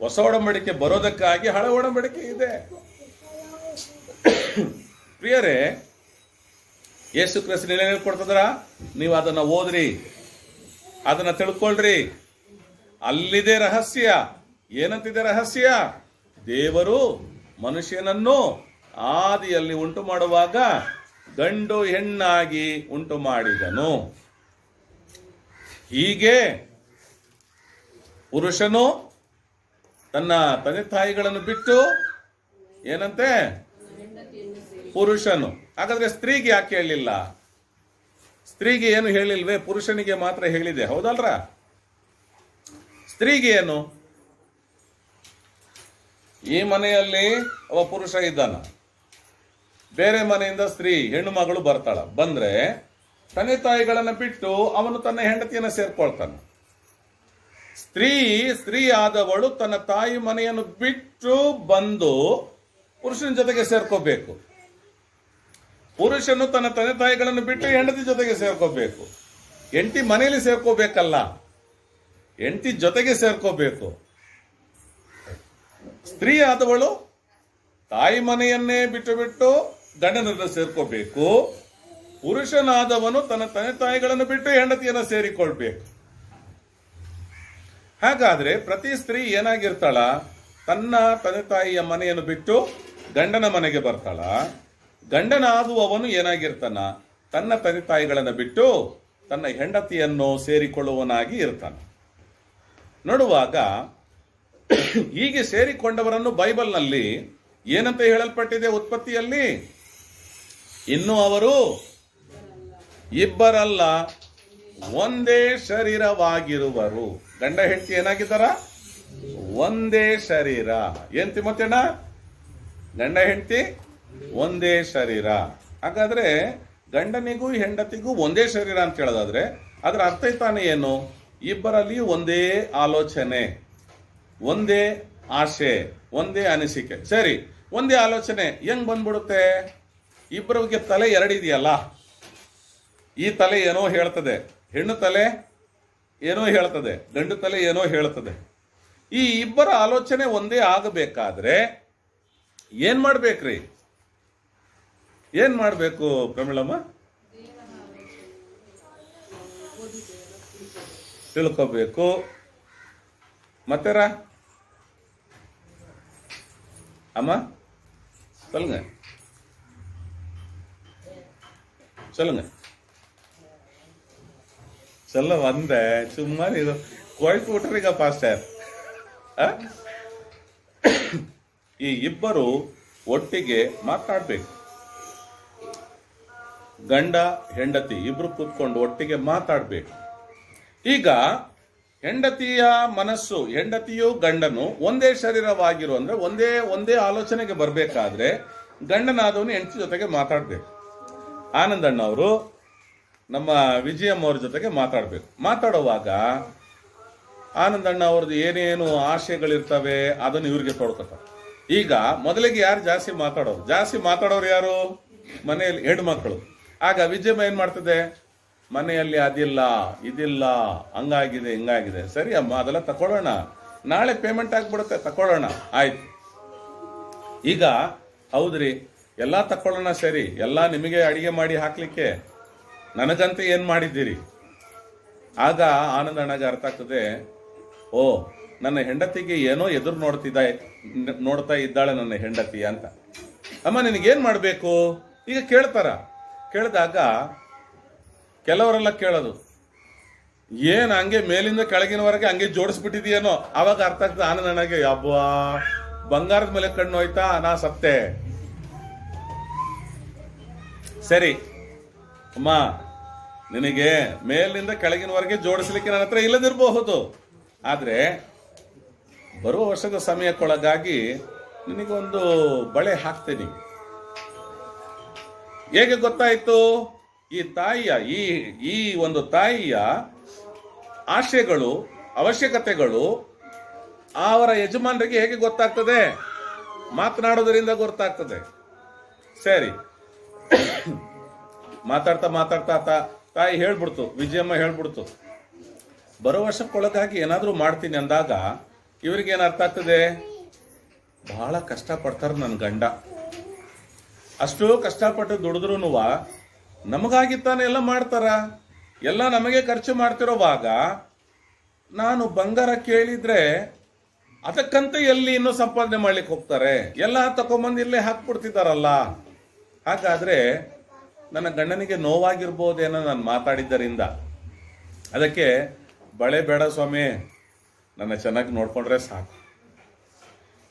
ಹೊಸ ಒಡಂಬಡಿಕೆ ಬರೋದಕ್ಕಾಗಿ ಹಳೆ ಒಡಂಬಡಿಕೆ ಇದೆ. ಪ್ರಿಯರೇ, ಯೇಸು ಕ್ರಿಸ್ತನು ಏನ್ ಹೇಳ್ಕೊಡ್ತದ್ರ? ನೀವು ಅದನ್ನ ಓದ್ರಿ, ಅದನ್ನ ತಿಳ್ಕೊಳ್ರಿ. ಅಲ್ಲಿದೆ ರಹಸ್ಯ. ಏನಂತಿದೆ ರಹಸ್ಯ? ದೇವರು ಮನುಷ್ಯನನ್ನು ಆದಿಯಲ್ಲಿ ಉಂಟು ಮಾಡುವಾಗ ಗಂಡು ಹೆಣ್ಣಾಗಿ ಉಂಟು ಮಾಡಿದನು. ಹೀಗೆ ಪುರುಷನು ತನ್ನ ತಂದೆ ತಾಯಿಗಳನ್ನು ಬಿಟ್ಟು ಏನಂತೆ ಪುರುಷನು. ಹಾಗಾದ್ರೆ ಸ್ತ್ರೀಗೆ ಯಾಕೆ ಹೇಳಿಲ್ಲ? ಸ್ತ್ರೀಗೆ ಏನು ಹೇಳಿಲ್ವೇ? ಪುರುಷನಿಗೆ ಮಾತ್ರ ಹೇಳಿದೆ, ಹೌದಲ್ರ? ಸ್ತ್ರೀಗೆ ಏನು? ಈ ಮನೆಯಲ್ಲಿ ಅವ ಪುರುಷ ಇದ್ದಾನ, ಬೇರೆ ಮನೆಯಿಂದ ಸ್ತ್ರೀ ಹೆಣ್ಣು ಮಗಳು ಬರ್ತಾಳ. ಬಂದ್ರೆ ತಂದೆ ತಾಯಿಗಳನ್ನ ಬಿಟ್ಟು ಅವನು ತನ್ನ ಹೆಂಡತಿಯನ್ನ ಸೇರ್ಕೊಳ್ತಾನೆ. ಸ್ತ್ರೀ ಆದವಳು ತನ್ನ ತಾಯಿ ಮನೆಯನ್ನು ಬಿಟ್ಟು ಬಂದು ಪುರುಷನ ಜೊತೆಗೆ ಸೇರ್ಕೋಬೇಕು. ಪುರುಷನು ತನ್ನ ತಂದೆ ತಾಯಿಗಳನ್ನು ಬಿಟ್ಟು ಹೆಂಡತಿ ಜೊತೆಗೆ ಸೇರ್ಕೋಬೇಕು. ಹೆಂಡತಿ ಮನೆಯಲ್ಲಿ ಸೇರ್ಕೋಬೇಕಲ್ಲ, ಹೆಂಡತಿ ಜೊತೆಗೆ ಸೇರ್ಕೋಬೇಕು. ಸ್ತ್ರೀ ಆದವಳು ತಾಯಿ ಮನೆಯನ್ನೇ ಬಿಟ್ಟು ಗಂಡನನ್ನು ಸೇರ್ಕೋಬೇಕು. ಪುರುಷನಾದವನು ತನ್ನ ತಂದೆ ತಾಯಿಗಳನ್ನು ಬಿಟ್ಟು ಹೆಂಡತಿಯನ್ನು ಸೇರಿಕೊಳ್ಬೇಕು. ಹಾಗಾದ್ರೆ ಪ್ರತಿ ಸ್ತ್ರೀ ಏನಾಗಿರ್ತಾಳ? ತನ್ನ ತಂದೆ ತಾಯಿಯ ಮನೆಯನ್ನು ಬಿಟ್ಟು ಗಂಡನ ಮನೆಗೆ ಬರ್ತಾಳ. ಗಂಡನಾಗುವವನು ಏನಾಗಿರ್ತಾನ? ತನ್ನ ತಂದೆ ತಾಯಿಗಳನ್ನು ಬಿಟ್ಟು ತನ್ನ ಹೆಂಡತಿಯನ್ನು ಸೇರಿಕೊಳ್ಳುವನಾಗಿ ಇರ್ತಾನೆ. ನೋಡುವಾಗ ಹೀಗೆ ಸೇರಿಕೊಂಡವರನ್ನು ಬೈಬಲ್ನಲ್ಲಿ ಏನಂತ ಹೇಳಲ್ಪಟ್ಟಿದೆ? ಉತ್ಪತ್ತಿಯಲ್ಲಿ, ಇನ್ನು ಅವರು ಇಬ್ಬರಲ್ಲ ಒಂದೇ ಶರೀರವಾಗಿರುವರು. ಗಂಡ ಹೆಂಡತಿ ಏನಾಗಿದ್ದಾರ? ಒಂದೇ ಶರೀರ. ಏನ್ ತಿಮ್ಮತ್ತಣ್ಣ? ಗಂಡ ಹೆಂಡತಿ ಒಂದೇ ಶರೀರ. ಹಾಗಾದ್ರೆ ಗಂಡನಿಗೂ ಹೆಂಡತಿಗೂ ಒಂದೇ ಶರೀರ ಅಂತ ಹೇಳೋದಾದ್ರೆ ಅದರ ಅರ್ಥ ತಾನೇ ಏನು? ಇಬ್ಬರಲ್ಲಿ ಒಂದೇ ಆಲೋಚನೆ, ಒಂದೇ ಆಶೆ, ಒಂದೇ ಅನಿಸಿಕೆ. ಸರಿ, ಒಂದೇ ಆಲೋಚನೆ ಹೆಂಗ್ ಬಂದ್ಬಿಡುತ್ತೆ? ಇಬ್ಬರಿಗೆ ತಲೆ ಎರಡಿದೆಯಲ್ಲ, ಈ ತಲೆ ಏನೋ ಹೇಳ್ತದೆ, ಹೆಣ್ಣು ತಲೆ ಏನೋ ಹೇಳ್ತದೆ, ಗಂಡು ತಲೆ ಏನೋ ಹೇಳ್ತದೆ. ಈ ಇಬ್ಬರ ಆಲೋಚನೆ ಒಂದೇ ಆಗಬೇಕಾದ್ರೆ ಏನ್ ಮಾಡ್ಬೇಕ್ರಿ? ಏನ್ ಮಾಡ್ಬೇಕು ಪ್ರಮೀಳಮ್ಮ? ತಿಳ್ಕೋಬೇಕು. ಮತ್ತೆರ ಅಮ್ಮ சொல்லுங்க சொல்லுங்க சொல்ல வந்த சும்மா இது குழப்பி விட்டுறீங்க ಪಾಸ್ಟರ್. ಈ ಇಬ್ಬರು ಒಟ್ಟಿಗೆ ಮಾತಾಡ್ಬೇಕು. ಗಂಡ ಹೆಂಡತಿ ಇಬ್ರು ಕೂತ್ಕೊಂಡು ಒಟ್ಟಿಗೆ ಮಾತಾಡ್ಬೇಕು. ಈಗ ಹೆಂಡತಿಯ ಮನಸ್ಸು, ಹೆಂಡತಿಯು ಗಂಡನು ಒಂದೇ ಶರೀರವಾಗಿರು ಅಂದ್ರೆ ಒಂದೇ ಆಲೋಚನೆಗೆ ಬರಬೇಕಾದ್ರೆ ಗಂಡನಾದವನು ಹೆಂಡತಿ ಜೊತೆಗೆ ಮಾತಾಡ್ಬೇಕು. ಆನಂದಣ್ಣ ಅವರು ನಮ್ಮ ವಿಜಯಮ್ಮ ಅವ್ರ ಜೊತೆಗೆ ಮಾತಾಡ್ಬೇಕು. ಮಾತಾಡುವಾಗ ಆನಂದಣ್ಣ ಅವ್ರದ್ದು ಏನೇನು ಆಶಯಗಳಿರ್ತವೆ ಅದನ್ನು ಇವ್ರಿಗೆ ತೊಡ್ಕೊತಾರೆ. ಈಗ ಮೊದಲಿಗೆ ಯಾರು ಜಾಸ್ತಿ ಮಾತಾಡೋರು ಯಾರು? ಮನೆಯಲ್ಲಿ ಹೆಣ್ಮಕ್ಳು. ಆಗ ವಿಜಯಮ್ಮ ಏನ್ ಮಾಡ್ತದೆ? ಮನೆಯಲ್ಲಿ ಅದಿಲ್ಲ ಇದಿಲ್ಲ, ಹಂಗಾಗಿದೆ ಹಿಂಗಾಗಿದೆ. ಸರಿ ಅಮ್ಮ, ಅದೆಲ್ಲ ತಕೊಳ್ಳೋಣ, ನಾಳೆ ಪೇಮೆಂಟ್ ಆಗ್ಬಿಡುತ್ತೆ, ತಕೊಳ್ಳೋಣ, ಆಯ್ತು. ಈಗ ಹೌದ್ರಿ, ಎಲ್ಲಾ ತಕೊಳ್ಳೋಣ, ಸರಿ, ಎಲ್ಲಾ ನಿಮಗೆ ಅಡಿಗೆ ಮಾಡಿ ಹಾಕ್ಲಿಕ್ಕೆ, ನನಗಂತ ಏನ್ ಮಾಡಿದ್ದೀರಿ? ಆಗ ಆನಂದಣ್ಣಗೆ ಅರ್ಥ ಆಗ್ತದೆ, ಓ ನನ್ನ ಹೆಂಡತಿಗೆ ಏನೋ ಎದುರು ನೋಡ್ತಾ ಇದ್ದಾಳೆ ನನ್ನ ಹೆಂಡತಿ ಅಂತ. ಅಮ್ಮ ನಿನಗೇನ್ ಮಾಡ್ಬೇಕು? ಈಗ ಕೇಳಿದಾಗ ಕೆಲವರೆಲ್ಲ ಕೇಳೋದು, ಏನ್ ಹಂಗೆ ಮೇಲಿಂದ ಕೆಳಗಿನವರೆಗೆ ಹಂಗೆ ಜೋಡಿಸ್ಬಿಟ್ಟಿದೀಯೇನೋ. ಅವಾಗ ಅರ್ಥ ಆಗ್ತದೆ ಆನಂದಣ್ಣಗೆ, ಅಬ್ಬಾ ಬಂಗಾರದ ಮೇಲೆ ಕಣ್ಣು ಹೋಯ್ತಾ, ನಾ ಸತ್ತೆ. ಸರಿ ಅಮ್ಮ, ನಿನಗೆ ಮೇಲಿನಿಂದ ಕೆಳಗಿನವರೆಗೆ ಜೋಡಿಸ್ಲಿಕ್ಕೆ ನನ್ನ ಹತ್ರ ಇಲ್ಲದಿರಬಹುದು, ಆದ್ರೆ ಬರುವ ವರ್ಷದ ಸಮಯಕ್ಕೊಳಗಾಗಿ ನಿನಗೊಂದು ಬಳೆ ಹಾಕ್ತೇನೆ. ಹೇಗೆ ಗೊತ್ತಾಯ್ತು? ಈ ತಾಯಿಯ ಈ ಒಂದು ತಾಯಿಯ ಆಶಯಗಳು, ಅವಶ್ಯಕತೆಗಳು ಅವರ ಯಜಮಾನರಿಗೆ ಹೇಗೆ ಗೊತ್ತಾಗ್ತದೆ? ಮಾತನಾಡೋದ್ರಿಂದ ಗೊತ್ತಾಗ್ತದೆ. ಸರಿ, ಮಾತಾಡ್ತಾ ತಾಯಿ ಹೇಳ್ಬಿಡ್ತು, ವಿಜಯಮ್ಮ ಹೇಳ್ಬಿಡ್ತು, ಬರೋ ವರ್ಷಕ್ಕೊಳಗಾಗಿ ಏನಾದ್ರೂ ಮಾಡ್ತೀನಿ ಅಂದಾಗ ಇವ್ರಿಗೆ ಏನ್ ಅರ್ಥ ಆಗ್ತದೆ? ಬಹಳ ಕಷ್ಟಪಡ್ತಾರ ನನ್ನ ಗಂಡ, ಅಷ್ಟು ಕಷ್ಟಪಟ್ಟು ದುಡಿದ್ರು ನಮಗಾಗಿ ತಾನೇ ಎಲ್ಲ ಮಾಡ್ತಾರ, ಎಲ್ಲ ನಮಗೆ ಖರ್ಚು ಮಾಡ್ತಿರೋವಾಗ ನಾನು ಬಂಗಾರ ಕೇಳಿದ್ರೆ ಅದಕ್ಕಂತ ಎಲ್ಲಿ ಇನ್ನೂ ಸಂಪಾದನೆ ಮಾಡ್ಲಿಕ್ಕೆ ಹೋಗ್ತಾರೆ, ಎಲ್ಲ ತಗೊಂಬಂದು ಇಲ್ಲೇ ಹಾಕ್ಬಿಡ್ತಿದಾರಲ್ಲ. ಹಾಗಾದ್ರೆ ನನ್ನ ಗಂಡನಿಗೆ ನೋವಾಗಿರ್ಬೋದೇನೋ ನಾನು ಮಾತಾಡಿದ್ದರಿಂದ. ಅದಕ್ಕೆ ಬಳೆ ಬೇಡ ಸ್ವಾಮಿ, ನನ್ನ ಚೆನ್ನಾಗಿ ನೋಡ್ಕೊಂಡ್ರೆ ಸಾಕು.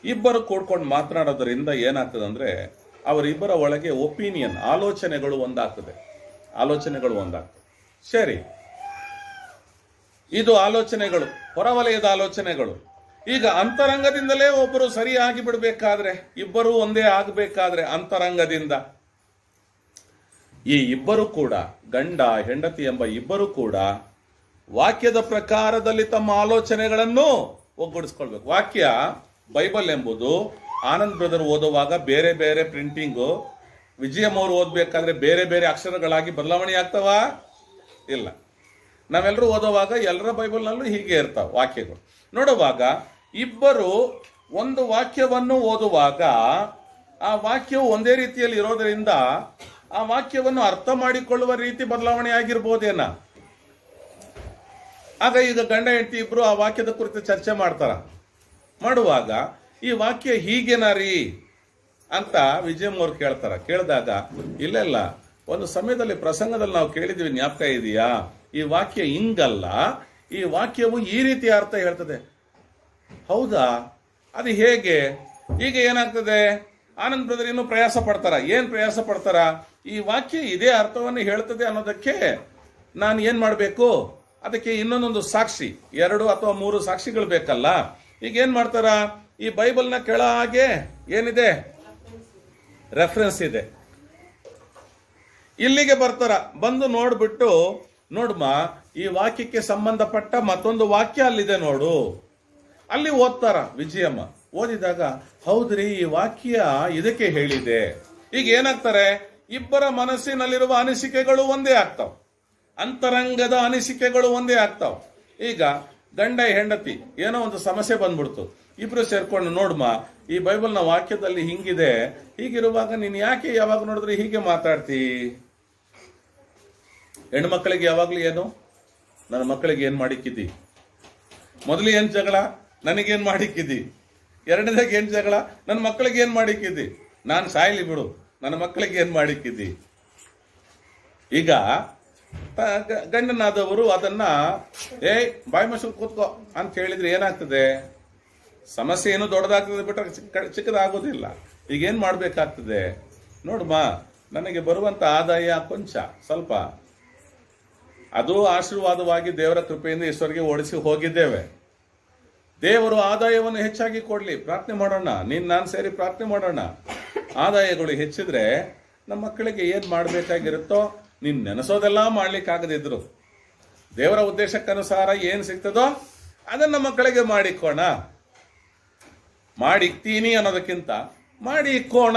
ಇಬ್ಬರು ಕೂಡ್ಕೊಂಡು ಮಾತನಾಡೋದ್ರಿಂದ ಏನಾಗ್ತದೆ ಅಂದ್ರೆ ಅವರಿಬ್ಬರ ಒಳಗೆ ಒಪಿನಿಯನ್, ಆಲೋಚನೆಗಳು ಒಂದಾಗ್ತದೆ. ಸರಿ, ಇದು ಆಲೋಚನೆಗಳು, ಹೊರವಲಯದ ಆಲೋಚನೆಗಳು. ಈಗ ಅಂತರಂಗದಿಂದಲೇ ಒಬ್ಬರು ಸರಿಯಾಗಿ ಬಿಡಬೇಕಾದ್ರೆ, ಇಬ್ಬರು ಒಂದೇ ಆಗಬೇಕಾದ್ರೆ ಅಂತರಂಗದಿಂದ ಈ ಇಬ್ಬರು ಕೂಡ, ಗಂಡ ಹೆಂಡತಿ ಎಂಬ ಇಬ್ಬರು ಕೂಡ ವಾಕ್ಯದ ಪ್ರಕಾರದಲ್ಲಿ ತಮ್ಮ ಆಲೋಚನೆಗಳನ್ನು ಒಗ್ಗೂಡಿಸ್ಕೊಳ್ಬೇಕು. ವಾಕ್ಯ ಬೈಬಲ್ ಎಂಬುದು ಆನಂದ್ ಬ್ರದರ್ ಓದುವಾಗ ಬೇರೆ ಬೇರೆ ಪ್ರಿಂಟಿಂಗು, ವಿಜಯಂ ಅವರು ಓದ್ಬೇಕಾದ್ರೆ ಬೇರೆ ಬೇರೆ ಅಕ್ಷರಗಳಾಗಿ ಬದಲಾವಣೆ ಆಗ್ತಾವ? ಇಲ್ಲ. ನಾವೆಲ್ಲರೂ ಓದುವಾಗ ಎಲ್ಲರ ಬೈಬಲ್ನಲ್ಲೂ ಹೀಗೆ ಇರ್ತಾವ ವಾಕ್ಯಗಳು. ನೋಡುವಾಗ ಇಬ್ಬರು ಒಂದು ವಾಕ್ಯವನ್ನು ಓದುವಾಗ ಆ ವಾಕ್ಯವು ಒಂದೇ ರೀತಿಯಲ್ಲಿ ಇರೋದರಿಂದ ಆ ವಾಕ್ಯವನ್ನು ಅರ್ಥ ಮಾಡಿಕೊಳ್ಳುವ ರೀತಿ ಬದಲಾವಣೆ ಆಗಿರ್ಬೋದೇನ? ಆಗ ಈಗ ಗಂಡ ಹೆಂಡತಿ ಇಬ್ರು ಆ ವಾಕ್ಯದ ಕುರಿತು ಚರ್ಚೆ ಮಾಡುವಾಗ ಈ ವಾಕ್ಯ ಹೀಗೇನಾ ರೀ ಅಂತ ವಿಜಯಂ ಅವ್ರು ಕೇಳಿದಾಗ ಇಲ್ಲ, ಒಂದು ಸಮಯದಲ್ಲಿ ಪ್ರಸಂಗದಲ್ಲಿ ನಾವು ಕೇಳಿದ್ವಿ, ಜ್ಞಾಪಕ ಇದೆಯಾ? ಈ ವಾಕ್ಯ ಹಿಂಗಲ್ಲ, ಈ ವಾಕ್ಯವು ಈ ರೀತಿ ಅರ್ಥ ಹೇಳ್ತದೆ. ಹೌದಾ? ಅದು ಹೇಗೆ? ಈಗ ಏನಾಗ್ತದೆ, ಆನಂದ್ ಬ್ರದರ್ ಇನ್ನೂ ಪ್ರಯಾಸ ಪಡ್ತಾರ. ಏನ್ ಪ್ರಯಾಸ ಪಡ್ತಾರ? ಈ ವಾಕ್ಯ ಇದೇ ಅರ್ಥವನ್ನು ಹೇಳ್ತದೆ ಅನ್ನೋದಕ್ಕೆ ನಾನು ಏನ್ ಮಾಡ್ಬೇಕು? ಅದಕ್ಕೆ ಇನ್ನೊಂದೊಂದು ಸಾಕ್ಷಿ, 2 ಅಥವಾ 3 ಸಾಕ್ಷಿಗಳು ಬೇಕಲ್ಲ. ಈಗ ಏನ್ ಮಾಡ್ತಾರ? ಈ ಬೈಬಲ್ನ ಕೆಳಗೆ ಏನಿದೆ? ರೆಫರೆನ್ಸ್ ಇದೆ. ಇಲ್ಲಿಗೆ ಬರ್ತಾರ, ಬಂದು ನೋಡ್ಬಿಟ್ಟು, ನೋಡ್ಮ ಈ ವಾಕ್ಯಕ್ಕೆ ಸಂಬಂಧಪಟ್ಟ ಮತ್ತೊಂದು ವಾಕ್ಯ ಅಲ್ಲಿದೆ ನೋಡು, ಅಲ್ಲಿ ಓದ್ತಾರ ವಿಜಯಮ್ಮ. ಓದಿದಾಗ ಹೌದ್ರಿ, ಈ ವಾಕ್ಯ ಇದಕ್ಕೆ ಹೇಳಿದೆ. ಈಗ ಏನಾಗ್ತಾರೆ? ಇಬ್ಬರ ಮನಸ್ಸಿನಲ್ಲಿರುವ ಅನಿಸಿಕೆಗಳು ಒಂದೇ ಆಗ್ತಾವ, ಅಂತರಂಗದ ಅನಿಸಿಕೆಗಳು ಒಂದೇ ಆಗ್ತಾವ. ಈಗ ಗಂಡ ಹೆಂಡತಿ ಏನೋ ಒಂದು ಸಮಸ್ಯೆ ಬಂದ್ಬಿಡ್ತು, ಇಬ್ರು ಸೇರ್ಕೊಂಡು, ನೋಡ್ಮ ಈ ಬೈಬಲ್ನ ವಾಕ್ಯದಲ್ಲಿ ಹಿಂಗಿದೆ, ಹೀಗಿರುವಾಗ ನೀನ್ ಯಾಕೆ ಯಾವಾಗ ನೋಡಿದ್ರೆ ಹೀಗೆ ಮಾತಾಡ್ತಿ? ಹೆಣ್ಣು ಮಕ್ಕಳಿಗೆ ಯಾವಾಗ್ಲೂ ಏನು, ನನ್ನ ಮಕ್ಕಳಿಗೆ ಏನ್ ಮಾಡಿಕ್ಕಿದ್ದಿ? ಮೊದಲು ಏನ್ ಜಗಳ, ನನಗೇನ್ ಮಾಡಿಕ್ಕಿದ್ದಿ? ಎರಡನೇದಾಗ ಏನ್ ಜಗಳ, ನನ್ನ ಮಕ್ಕಳಿಗೆ ಏನ್ ಮಾಡಿಕ್ಕಿದ್ದಿ? ನಾನು ಸಾಯ್ಲಿ ಬಿಡು, ನನ್ನ ಮಕ್ಕಳಿಗೆ ಏನ್ ಮಾಡಿಕ್ಕಿದ್ದಿ? ಈಗ ಗಂಡನಾದವರು ಅದನ್ನ ಬಾಯಿ ಮಸೂರು ಕೂತ್ಕೋ ಅಂತ ಹೇಳಿದ್ರೆ ಏನಾಗ್ತದೆ? ಸಮಸ್ಯೆ ಏನು ದೊಡ್ಡದಾಗ್ತದೆ ಬಿಟ್ರೆ ಚಿಕ್ಕದಾಗೋದಿಲ್ಲ. ಈಗ ಏನ್ ಮಾಡ್ಬೇಕಾಗ್ತದೆ? ನೋಡ್ಮ, ನನಗೆ ಬರುವಂತ ಆದಾಯ ಕೊಂಚ ಸ್ವಲ್ಪ, ಅದು ಆಶೀರ್ವಾದವಾಗಿ ದೇವರ ಕೃಪೆಯಿಂದ ಈಶ್ವರಿಗೆ ಓಡಿಸಿ ಹೋಗಿದ್ದೇವೆ. ದೇವರು ಆದಾಯವನ್ನು ಹೆಚ್ಚಾಗಿ ಕೊಡ್ಲಿ, ಪ್ರಾರ್ಥನೆ ಮಾಡೋಣ. ನಾನು ಸೇರಿ ಪ್ರಾರ್ಥನೆ ಮಾಡೋಣ. ಆದಾಯಗಳು ಹೆಚ್ಚಿದ್ರೆ ನಮ್ಮ ಮಕ್ಕಳಿಗೆ ಏನ್ ಮಾಡ್ಬೇಕಾಗಿರುತ್ತೋ, ನೀನ್ ನೆನೆಸೋದೆಲ್ಲ ಮಾಡ್ಲಿಕ್ಕಾಗದಿದ್ರು ದೇವರ ಉದ್ದೇಶಕ್ಕನುಸಾರ ಏನ್ ಸಿಗ್ತದೋ ಅದನ್ನ ಮಕ್ಕಳಿಗೆ ಮಾಡಿಕ್ಕೋಣ. ಮಾಡಿಕ್ತೀನಿ ಅನ್ನೋದಕ್ಕಿಂತ ಮಾಡಿ ಇಕ್ಕೋಣ.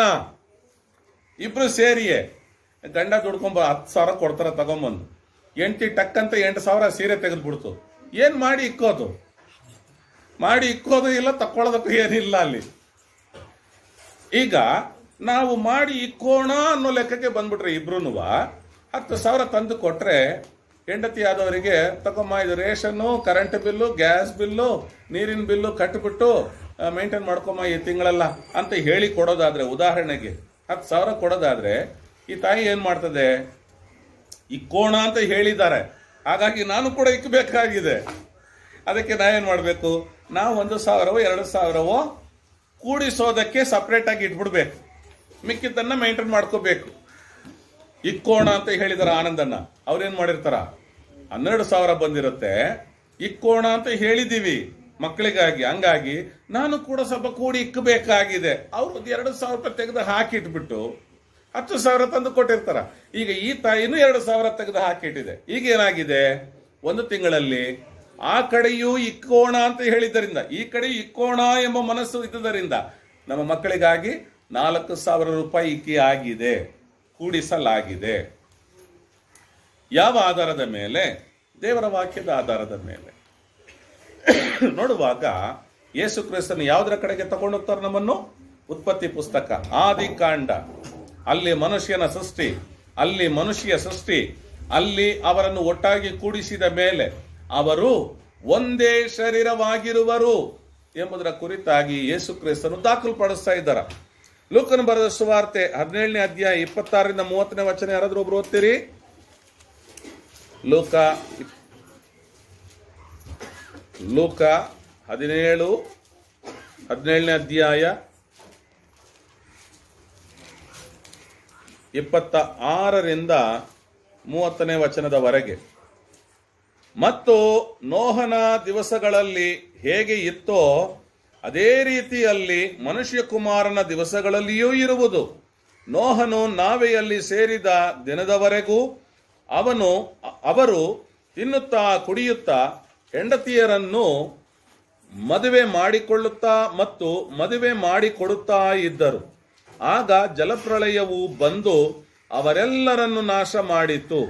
ಇಬ್ರು ಸೇರಿಯೇ ಗಂಡ ದುಡ್ಕೊಂಬ 10,000 ಕೊಡ್ತಾರ ತಗೊಂಬಂದು, ಹೆಂಡತಿ ಟಕ್ಕಂತ 8,000 ಸೀರೆ ತೆಗೆದ್ಬಿಡ್ತು. ಏನ್ ಮಾಡಿ ಇಕ್ಕೋದು? ಮಾಡಿ ಇಕ್ಕೋದು ಇಲ್ಲ, ತಕ್ಕೊಳ್ಳೋದಕ್ಕೂ ಏನಿಲ್ಲ ಅಲ್ಲಿ. ಈಗ ನಾವು ಮಾಡಿ ಇಕ್ಕೋಣ ಅನ್ನೋ ಲೆಕ್ಕಕ್ಕೆ ಬಂದ್ಬಿಟ್ರೆ ಇಬ್ರುನುವ 10,000 ತಂದು ಕೊಟ್ರೆ ಹೆಂಡತಿ ಆದವರಿಗೆ ತಗೊಂಬ, ಇದು ration, current bill, gas bill, ನೀರಿನ ಬಿಲ್ಲು ಕಟ್ಟಿಬಿಟ್ಟು ಮೇಂಟೈನ್ ಮಾಡ್ಕೊಮ್ಮ ಈ ತಿಂಗಳೆಲ್ಲ ಅಂತ ಹೇಳಿ ಕೊಡೋದಾದ್ರೆ, ಉದಾಹರಣೆಗೆ 10,000 ಕೊಡೋದಾದ್ರೆ ಈ ತಾಯಿ ಏನ್ ಮಾಡ್ತದೆ? ಇಕ್ಕೋಣ ಅಂತ ಹೇಳಿದ್ದಾರೆ, ಹಾಗಾಗಿ ನಾನು ಕೂಡ ಇಕ್ಕಬೇಕಾಗಿದೆ. ಅದಕ್ಕೆ ನಾವೇನ್ ಮಾಡ್ಬೇಕು? ನಾವು 1,000 2,000 ಕೂಡಿಸೋದಕ್ಕೆ ಸಪ್ರೇಟ್ ಆಗಿ ಇಟ್ಬಿಡ್ಬೇಕು, ಮಿಕ್ಕಿದ್ದನ್ನ ಮೇಂಟೈನ್ ಮಾಡ್ಕೋಬೇಕು. ಇಕ್ಕೋಣ ಅಂತ ಹೇಳಿದಾರ ಆನಂದಣ್ಣ, ಅವ್ರೇನ್ ಮಾಡಿರ್ತಾರ? 12,000 ಬಂದಿರುತ್ತೆ, ಇಕ್ಕೋಣ ಅಂತ ಹೇಳಿದೀವಿ ಮಕ್ಕಳಿಗಾಗಿ, ಹಂಗಾಗಿ ನಾನು ಕೂಡ ಸ್ವಲ್ಪ ಕೂಡಿ ಇಕ್ಕಬೇಕಾಗಿದೆ. ಅವ್ರು 2,000 ರೂಪಾಯಿ ತೆಗೆದು ಹಾಕಿಟ್ಬಿಟ್ಟು 10,000 ತಂದು ಕೊಟ್ಟಿರ್ತಾರ. ಈಗ ಈ ತಾಯಿನೂ 2,000 ತೆಗೆದು ಹಾಕಿಟ್ಟಿದೆ. ಈಗ ಏನಾಗಿದೆ? ಒಂದು ತಿಂಗಳಲ್ಲಿ ಆ ಕಡೆಯೂ ಇಕ್ಕೋಣ ಅಂತ ಹೇಳಿದ್ದರಿಂದ, ಈ ಕಡೆ ಇಕ್ಕೋಣ ಎಂಬ ಮನಸ್ಸು ಇದ್ದುದರಿಂದ ನಮ್ಮ ಮಕ್ಕಳಿಗಾಗಿ 4,000 ರೂಪಾಯಿ ಇಕ್ಕಿ ಆಗಿದೆ, ಕೂಡಿಸಲಾಗಿದೆ. ಯಾವ ಆಧಾರದ ಮೇಲೆ? ದೇವರ ವಾಕ್ಯದ ಆಧಾರದ ಮೇಲೆ. ನೋಡುವಾಗ ಯೇಸು ಕ್ರಿಸ್ತನ ಯಾವುದರ ಕಡೆಗೆ ತಗೊಂಡು ಹೋಗ್ತಾರೆ ನಮ್ಮನ್ನು? ಉತ್ಪತ್ತಿ ಪುಸ್ತಕ, ಆದಿಕಾಂಡ. ಅಲ್ಲಿ ಮನುಷ್ಯನ ಸೃಷ್ಟಿ, ಅಲ್ಲಿ ಮನುಷ್ಯ ಸೃಷ್ಟಿ, ಅಲ್ಲಿ ಅವರನ್ನು ಒಟ್ಟಾಗಿ ಕೂಡಿಸಿದ ಮೇಲೆ ಅವರು ಒಂದೇ ಶರೀರವಾಗಿರುವರು ಎಂಬುದರ ಕುರಿತಾಗಿ ಯೇಸು ಕ್ರಿಸ್ತನು ದಾಖಲು ಪಡಿಸ್ತಾ ಇದ್ದಾರೆ. ಲೂಕನ ಬರೆದ ಸುವಾರ್ತೆ 17ನೇ ಅಧ್ಯಾಯ 26ರಿಂದ 30ನೇ ವಚನ ಯಾರಾದ್ರೂ ಒಬ್ರು ಓದ್ತೀರಿ? ಲೂಕ 17ನೇ ಅಧ್ಯಾಯ 26ರಿಂದ 30ನೇ ವಚನದವರೆಗೆ. ಮತ್ತು ನೋಹನ ದಿವಸಗಳಲ್ಲಿ ಹೇಗೆ ಇತ್ತೋ ಅದೇ ರೀತಿಯಲ್ಲಿ ಮನುಷ್ಯಕುಮಾರನ ದಿವಸಗಳಲ್ಲಿಯೂ ಇರುವುದು. ನೋಹನು ನಾವೆಯಲ್ಲಿ ಸೇರಿದ ದಿನದವರೆಗೂ ಅವರು ತಿನ್ನುತ್ತಾ ಕುಡಿಯುತ್ತಾ ಹೆಂಡತಿಯರನ್ನು ಮದುವೆ ಮಾಡಿಕೊಳ್ಳುತ್ತಾ ಮತ್ತು ಮದುವೆ ಮಾಡಿಕೊಡುತ್ತಾ ಇದ್ದರು. ಆಗ ಜಲಪ್ರಳಯವು ಬಂದು ಅವರೆಲ್ಲರನ್ನು ನಾಶ ಮಾಡಿತು.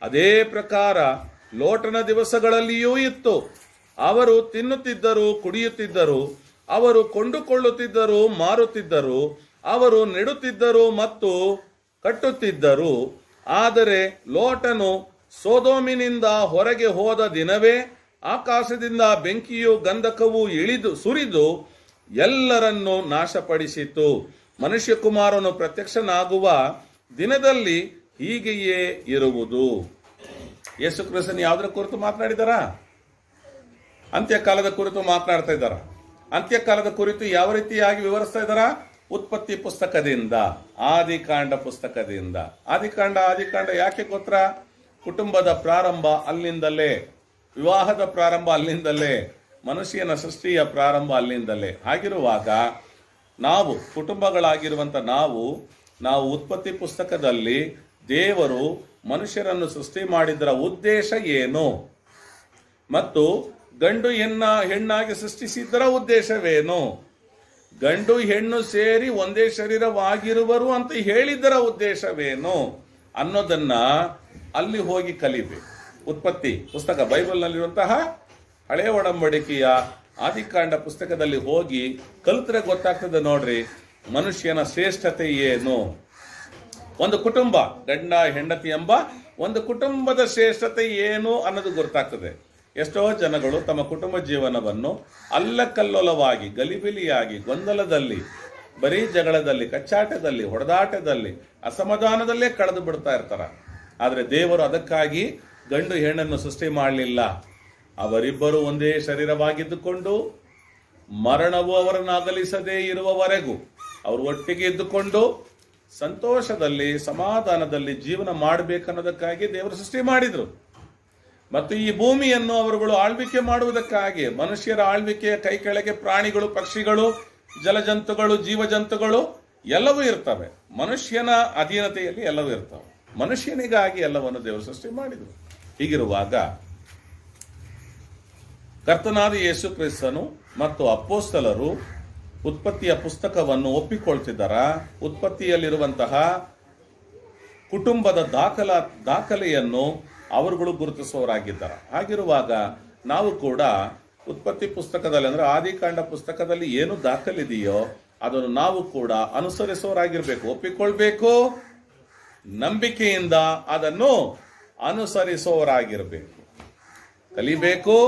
ಅದೇ ಪ್ರಕಾರ ಲೋಟನ ದಿವಸಗಳಲ್ಲಿಯೂ ಇತ್ತು. ಅವರು ತಿನ್ನುತ್ತಿದ್ದರು, ಕುಡಿಯುತ್ತಿದ್ದರು, ಅವರು ಕೊಂಡುಕೊಳ್ಳುತ್ತಿದ್ದರು, ಮಾರುತ್ತಿದ್ದರು, ಅವರು ನೆಡುತ್ತಿದ್ದರು ಮತ್ತು ಕಟ್ಟುತ್ತಿದ್ದರು. ಆದರೆ ಲೋಟನು ಸೊದೋಮಿನಿಂದ ಹೊರಗೆ ಹೋದ ದಿನವೇ ಆಕಾಶದಿಂದ ಬೆಂಕಿಯು ಗಂಧಕವು ಸುರಿದು ಎಲ್ಲರನ್ನು ನಾಶಪಡಿಸಿತು. ಮನುಷ್ಯಕುಮಾರನು ಪ್ರತ್ಯಕ್ಷನಾಗುವ ದಿನದಲ್ಲಿ ಹೀಗೆಯೇ ಇರುವುದು. ಯೇಸು ಕ್ರಿಸ್ತನು ಯಾವುದರ ಕುರಿತು ಮಾತನಾಡಿದಾರ? ಅಂತ್ಯಕಾಲದ ಕುರಿತು ಮಾತನಾಡ್ತಾ ಇದ್ದಾರ. ಅಂತ್ಯಕಾಲದ ಕುರಿತು ಯಾವ ರೀತಿಯಾಗಿ ವಿವರಿಸ್ತಾ ಇದ್ದಾರ? ಉತ್ಪತ್ತಿ ಪುಸ್ತಕದಿಂದ, ಆದಿಕಾಂಡ ಪುಸ್ತಕದಿಂದ. ಆದಿಕಾಂಡ ಯಾಕೆ ಗೊತ್ತಾ? ಕುಟುಂಬದ ಪ್ರಾರಂಭ ಅಲ್ಲಿಂದಲೇ, ವಿವಾಹದ ಪ್ರಾರಂಭ ಅಲ್ಲಿಂದಲೇ, ಮನುಷ್ಯನ ಸೃಷ್ಟಿಯ ಪ್ರಾರಂಭ ಅಲ್ಲಿಂದಲೇ. ಹಾಗಿರುವಾಗ ನಾವು ಕುಟುಂಬಗಳಾಗಿರುವಂತ ನಾವು ಉತ್ಪತ್ತಿ ಪುಸ್ತಕದಲ್ಲಿ ದೇವರು ಮನುಷ್ಯರನ್ನು ಸೃಷ್ಟಿ ಮಾಡಿದರ ಉದ್ದೇಶ ಏನು ಮತ್ತು ಗಂಡು ಹೆಣ್ಣಾಗಿ ಸೃಷ್ಟಿಸಿದ್ದರ ಉದ್ದೇಶವೇನು, ಗಂಡು ಹೆಣ್ಣು ಸೇರಿ ಒಂದೇ ಶರೀರವಾಗಿರುವರು ಅಂತ ಹೇಳಿದ್ದರ ಉದ್ದೇಶವೇನು ಅನ್ನೋದನ್ನ ಅಲ್ಲಿ ಹೋಗಿ ಕಲಿಬೇಕು. ಉತ್ಪತ್ತಿ ಪುಸ್ತಕ, ಬೈಬಲ್ನಲ್ಲಿರುವಂತಹ ಹಳೆಯ ಒಡಂಬಡಿಕೆಯ ಆದಿಕಾಂಡ ಪುಸ್ತಕದಲ್ಲಿ ಹೋಗಿ ಕಲಿತ್ರೆ ಗೊತ್ತಾಗ್ತದೆ ನೋಡ್ರಿ ಮನುಷ್ಯನ ಶ್ರೇಷ್ಠತೆ ಏನು. ಒಂದು ಕುಟುಂಬ, ಗಂಡ ಹೆಂಡತಿ ಎಂಬ ಒಂದು ಕುಟುಂಬದ ಶ್ರೇಷ್ಠತೆ ಏನು ಅನ್ನೋದು ಗೊತ್ತಾಗ್ತದೆ. ಎಷ್ಟೋ ಜನಗಳು ತಮ್ಮ ಕುಟುಂಬ ಜೀವನವನ್ನು ಅಲ್ಲಕಲ್ಲೋಲವಾಗಿ, ಗಲಿಬಿಲಿಯಾಗಿ, ಗೊಂದಲದಲ್ಲಿ, ಬರೀ ಜಗಳದಲ್ಲಿ, ಕಚ್ಚಾಟದಲ್ಲಿ, ಹೊಡೆದಾಟದಲ್ಲಿ, ಅಸಮಾಧಾನದಲ್ಲೇ ಕಳೆದು ಬಿಡ್ತಾ ಇರ್ತಾರ. ಆದ್ರೆ ದೇವರು ಅದಕ್ಕಾಗಿ ಗಂಡು ಹೆಣ್ಣನ್ನು ಸೃಷ್ಟಿ ಮಾಡಲಿಲ್ಲ. ಅವರಿಬ್ಬರು ಒಂದೇ ಶರೀರವಾಗಿದ್ದುಕೊಂಡು ಮರಣವು ಅವರನ್ನು ಅಗಲಿಸದೇ ಇರುವವರೆಗೂ ಅವರು ಒಟ್ಟಿಗೆ ಇದ್ದುಕೊಂಡು ಸಂತೋಷದಲ್ಲಿ, ಸಮಾಧಾನದಲ್ಲಿ ಜೀವನ ಮಾಡಬೇಕನ್ನೋದಕ್ಕಾಗಿ ದೇವರು ಸೃಷ್ಟಿ ಮಾಡಿದ್ರು. ಮತ್ತು ಈ ಭೂಮಿಯನ್ನು ಅವರುಗಳು ಆಳ್ವಿಕೆ ಮಾಡುವುದಕ್ಕಾಗಿ, ಮನುಷ್ಯರ ಆಳ್ವಿಕೆಯ ಕೈ ಕೆಳಗೆ ಪ್ರಾಣಿಗಳು, ಪಕ್ಷಿಗಳು, ಜಲಜಂತುಗಳು, ಜೀವಜಂತುಗಳು ಎಲ್ಲವೂ ಇರ್ತವೆ. ಮನುಷ್ಯನ ಅಧೀನತೆಯಲ್ಲಿ ಎಲ್ಲವೂ ಇರ್ತವೆ. ಮನುಷ್ಯನಿಗಾಗಿ ಎಲ್ಲವನ್ನು ದೇವರು ಸೃಷ್ಟಿ ಮಾಡಿದರು. ಹೀಗಿರುವಾಗ ಕರ್ತನಾದ ಯೇಸು ಕ್ರಿಸ್ತನು ಮತ್ತು ಅಪೊಸ್ತಲರು ಉತ್ಪತ್ತಿಯ ಪುಸ್ತಕವನ್ನು ಒಪ್ಪಿಕೊಳ್ತಿದ್ದಾರ. ಉತ್ಪತ್ತಿಯಲ್ಲಿರುವಂತಹ ಕುಟುಂಬದ ದಾಖಲೆಯನ್ನು ಅವರುಗಳು ಗುರುತಿಸುವವರಾಗಿದ್ದಾರೆ. ಹಾಗಿರುವಾಗ ನಾವು ಕೂಡ ಉತ್ಪತ್ತಿ ಪುಸ್ತಕದಲ್ಲಿ, ಅಂದ್ರೆ ಆದಿಕಾಂಡ ಪುಸ್ತಕದಲ್ಲಿ ಏನು ದಾಖಲಿದೆಯೋ ಅದನ್ನು ನಾವು ಕೂಡ ಅನುಸರಿಸುವವರಾಗಿರ್ಬೇಕು. ಒಪ್ಪಿಕೊಳ್ಬೇಕು, ನಂಬಿಕೆಯಿಂದ ಅದನ್ನು ಅನುಸರಿಸುವವರಾಗಿರ್ಬೇಕು. ಕಲಿಬೇಕು,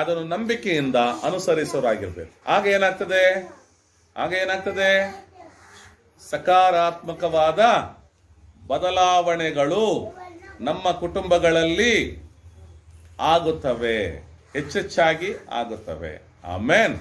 ಅದನ್ನು ನಂಬಿಕೆಯಿಂದ ಅನುಸರಿಸುವವರಾಗಿರ್ಬೇಕು. ಆಗ ಏನಾಗ್ತದೆ? ಸಕಾರಾತ್ಮಕವಾದ ಬದಲಾವಣೆಗಳು ನಮ್ಮ ಕುಟುಂಬಗಳಲ್ಲಿ ಆಗುತ್ತವೆ, ಹೆಚ್ಚೆಚ್ಚಾಗಿ ಆಗುತ್ತವೆ. ಆಮೆನ್.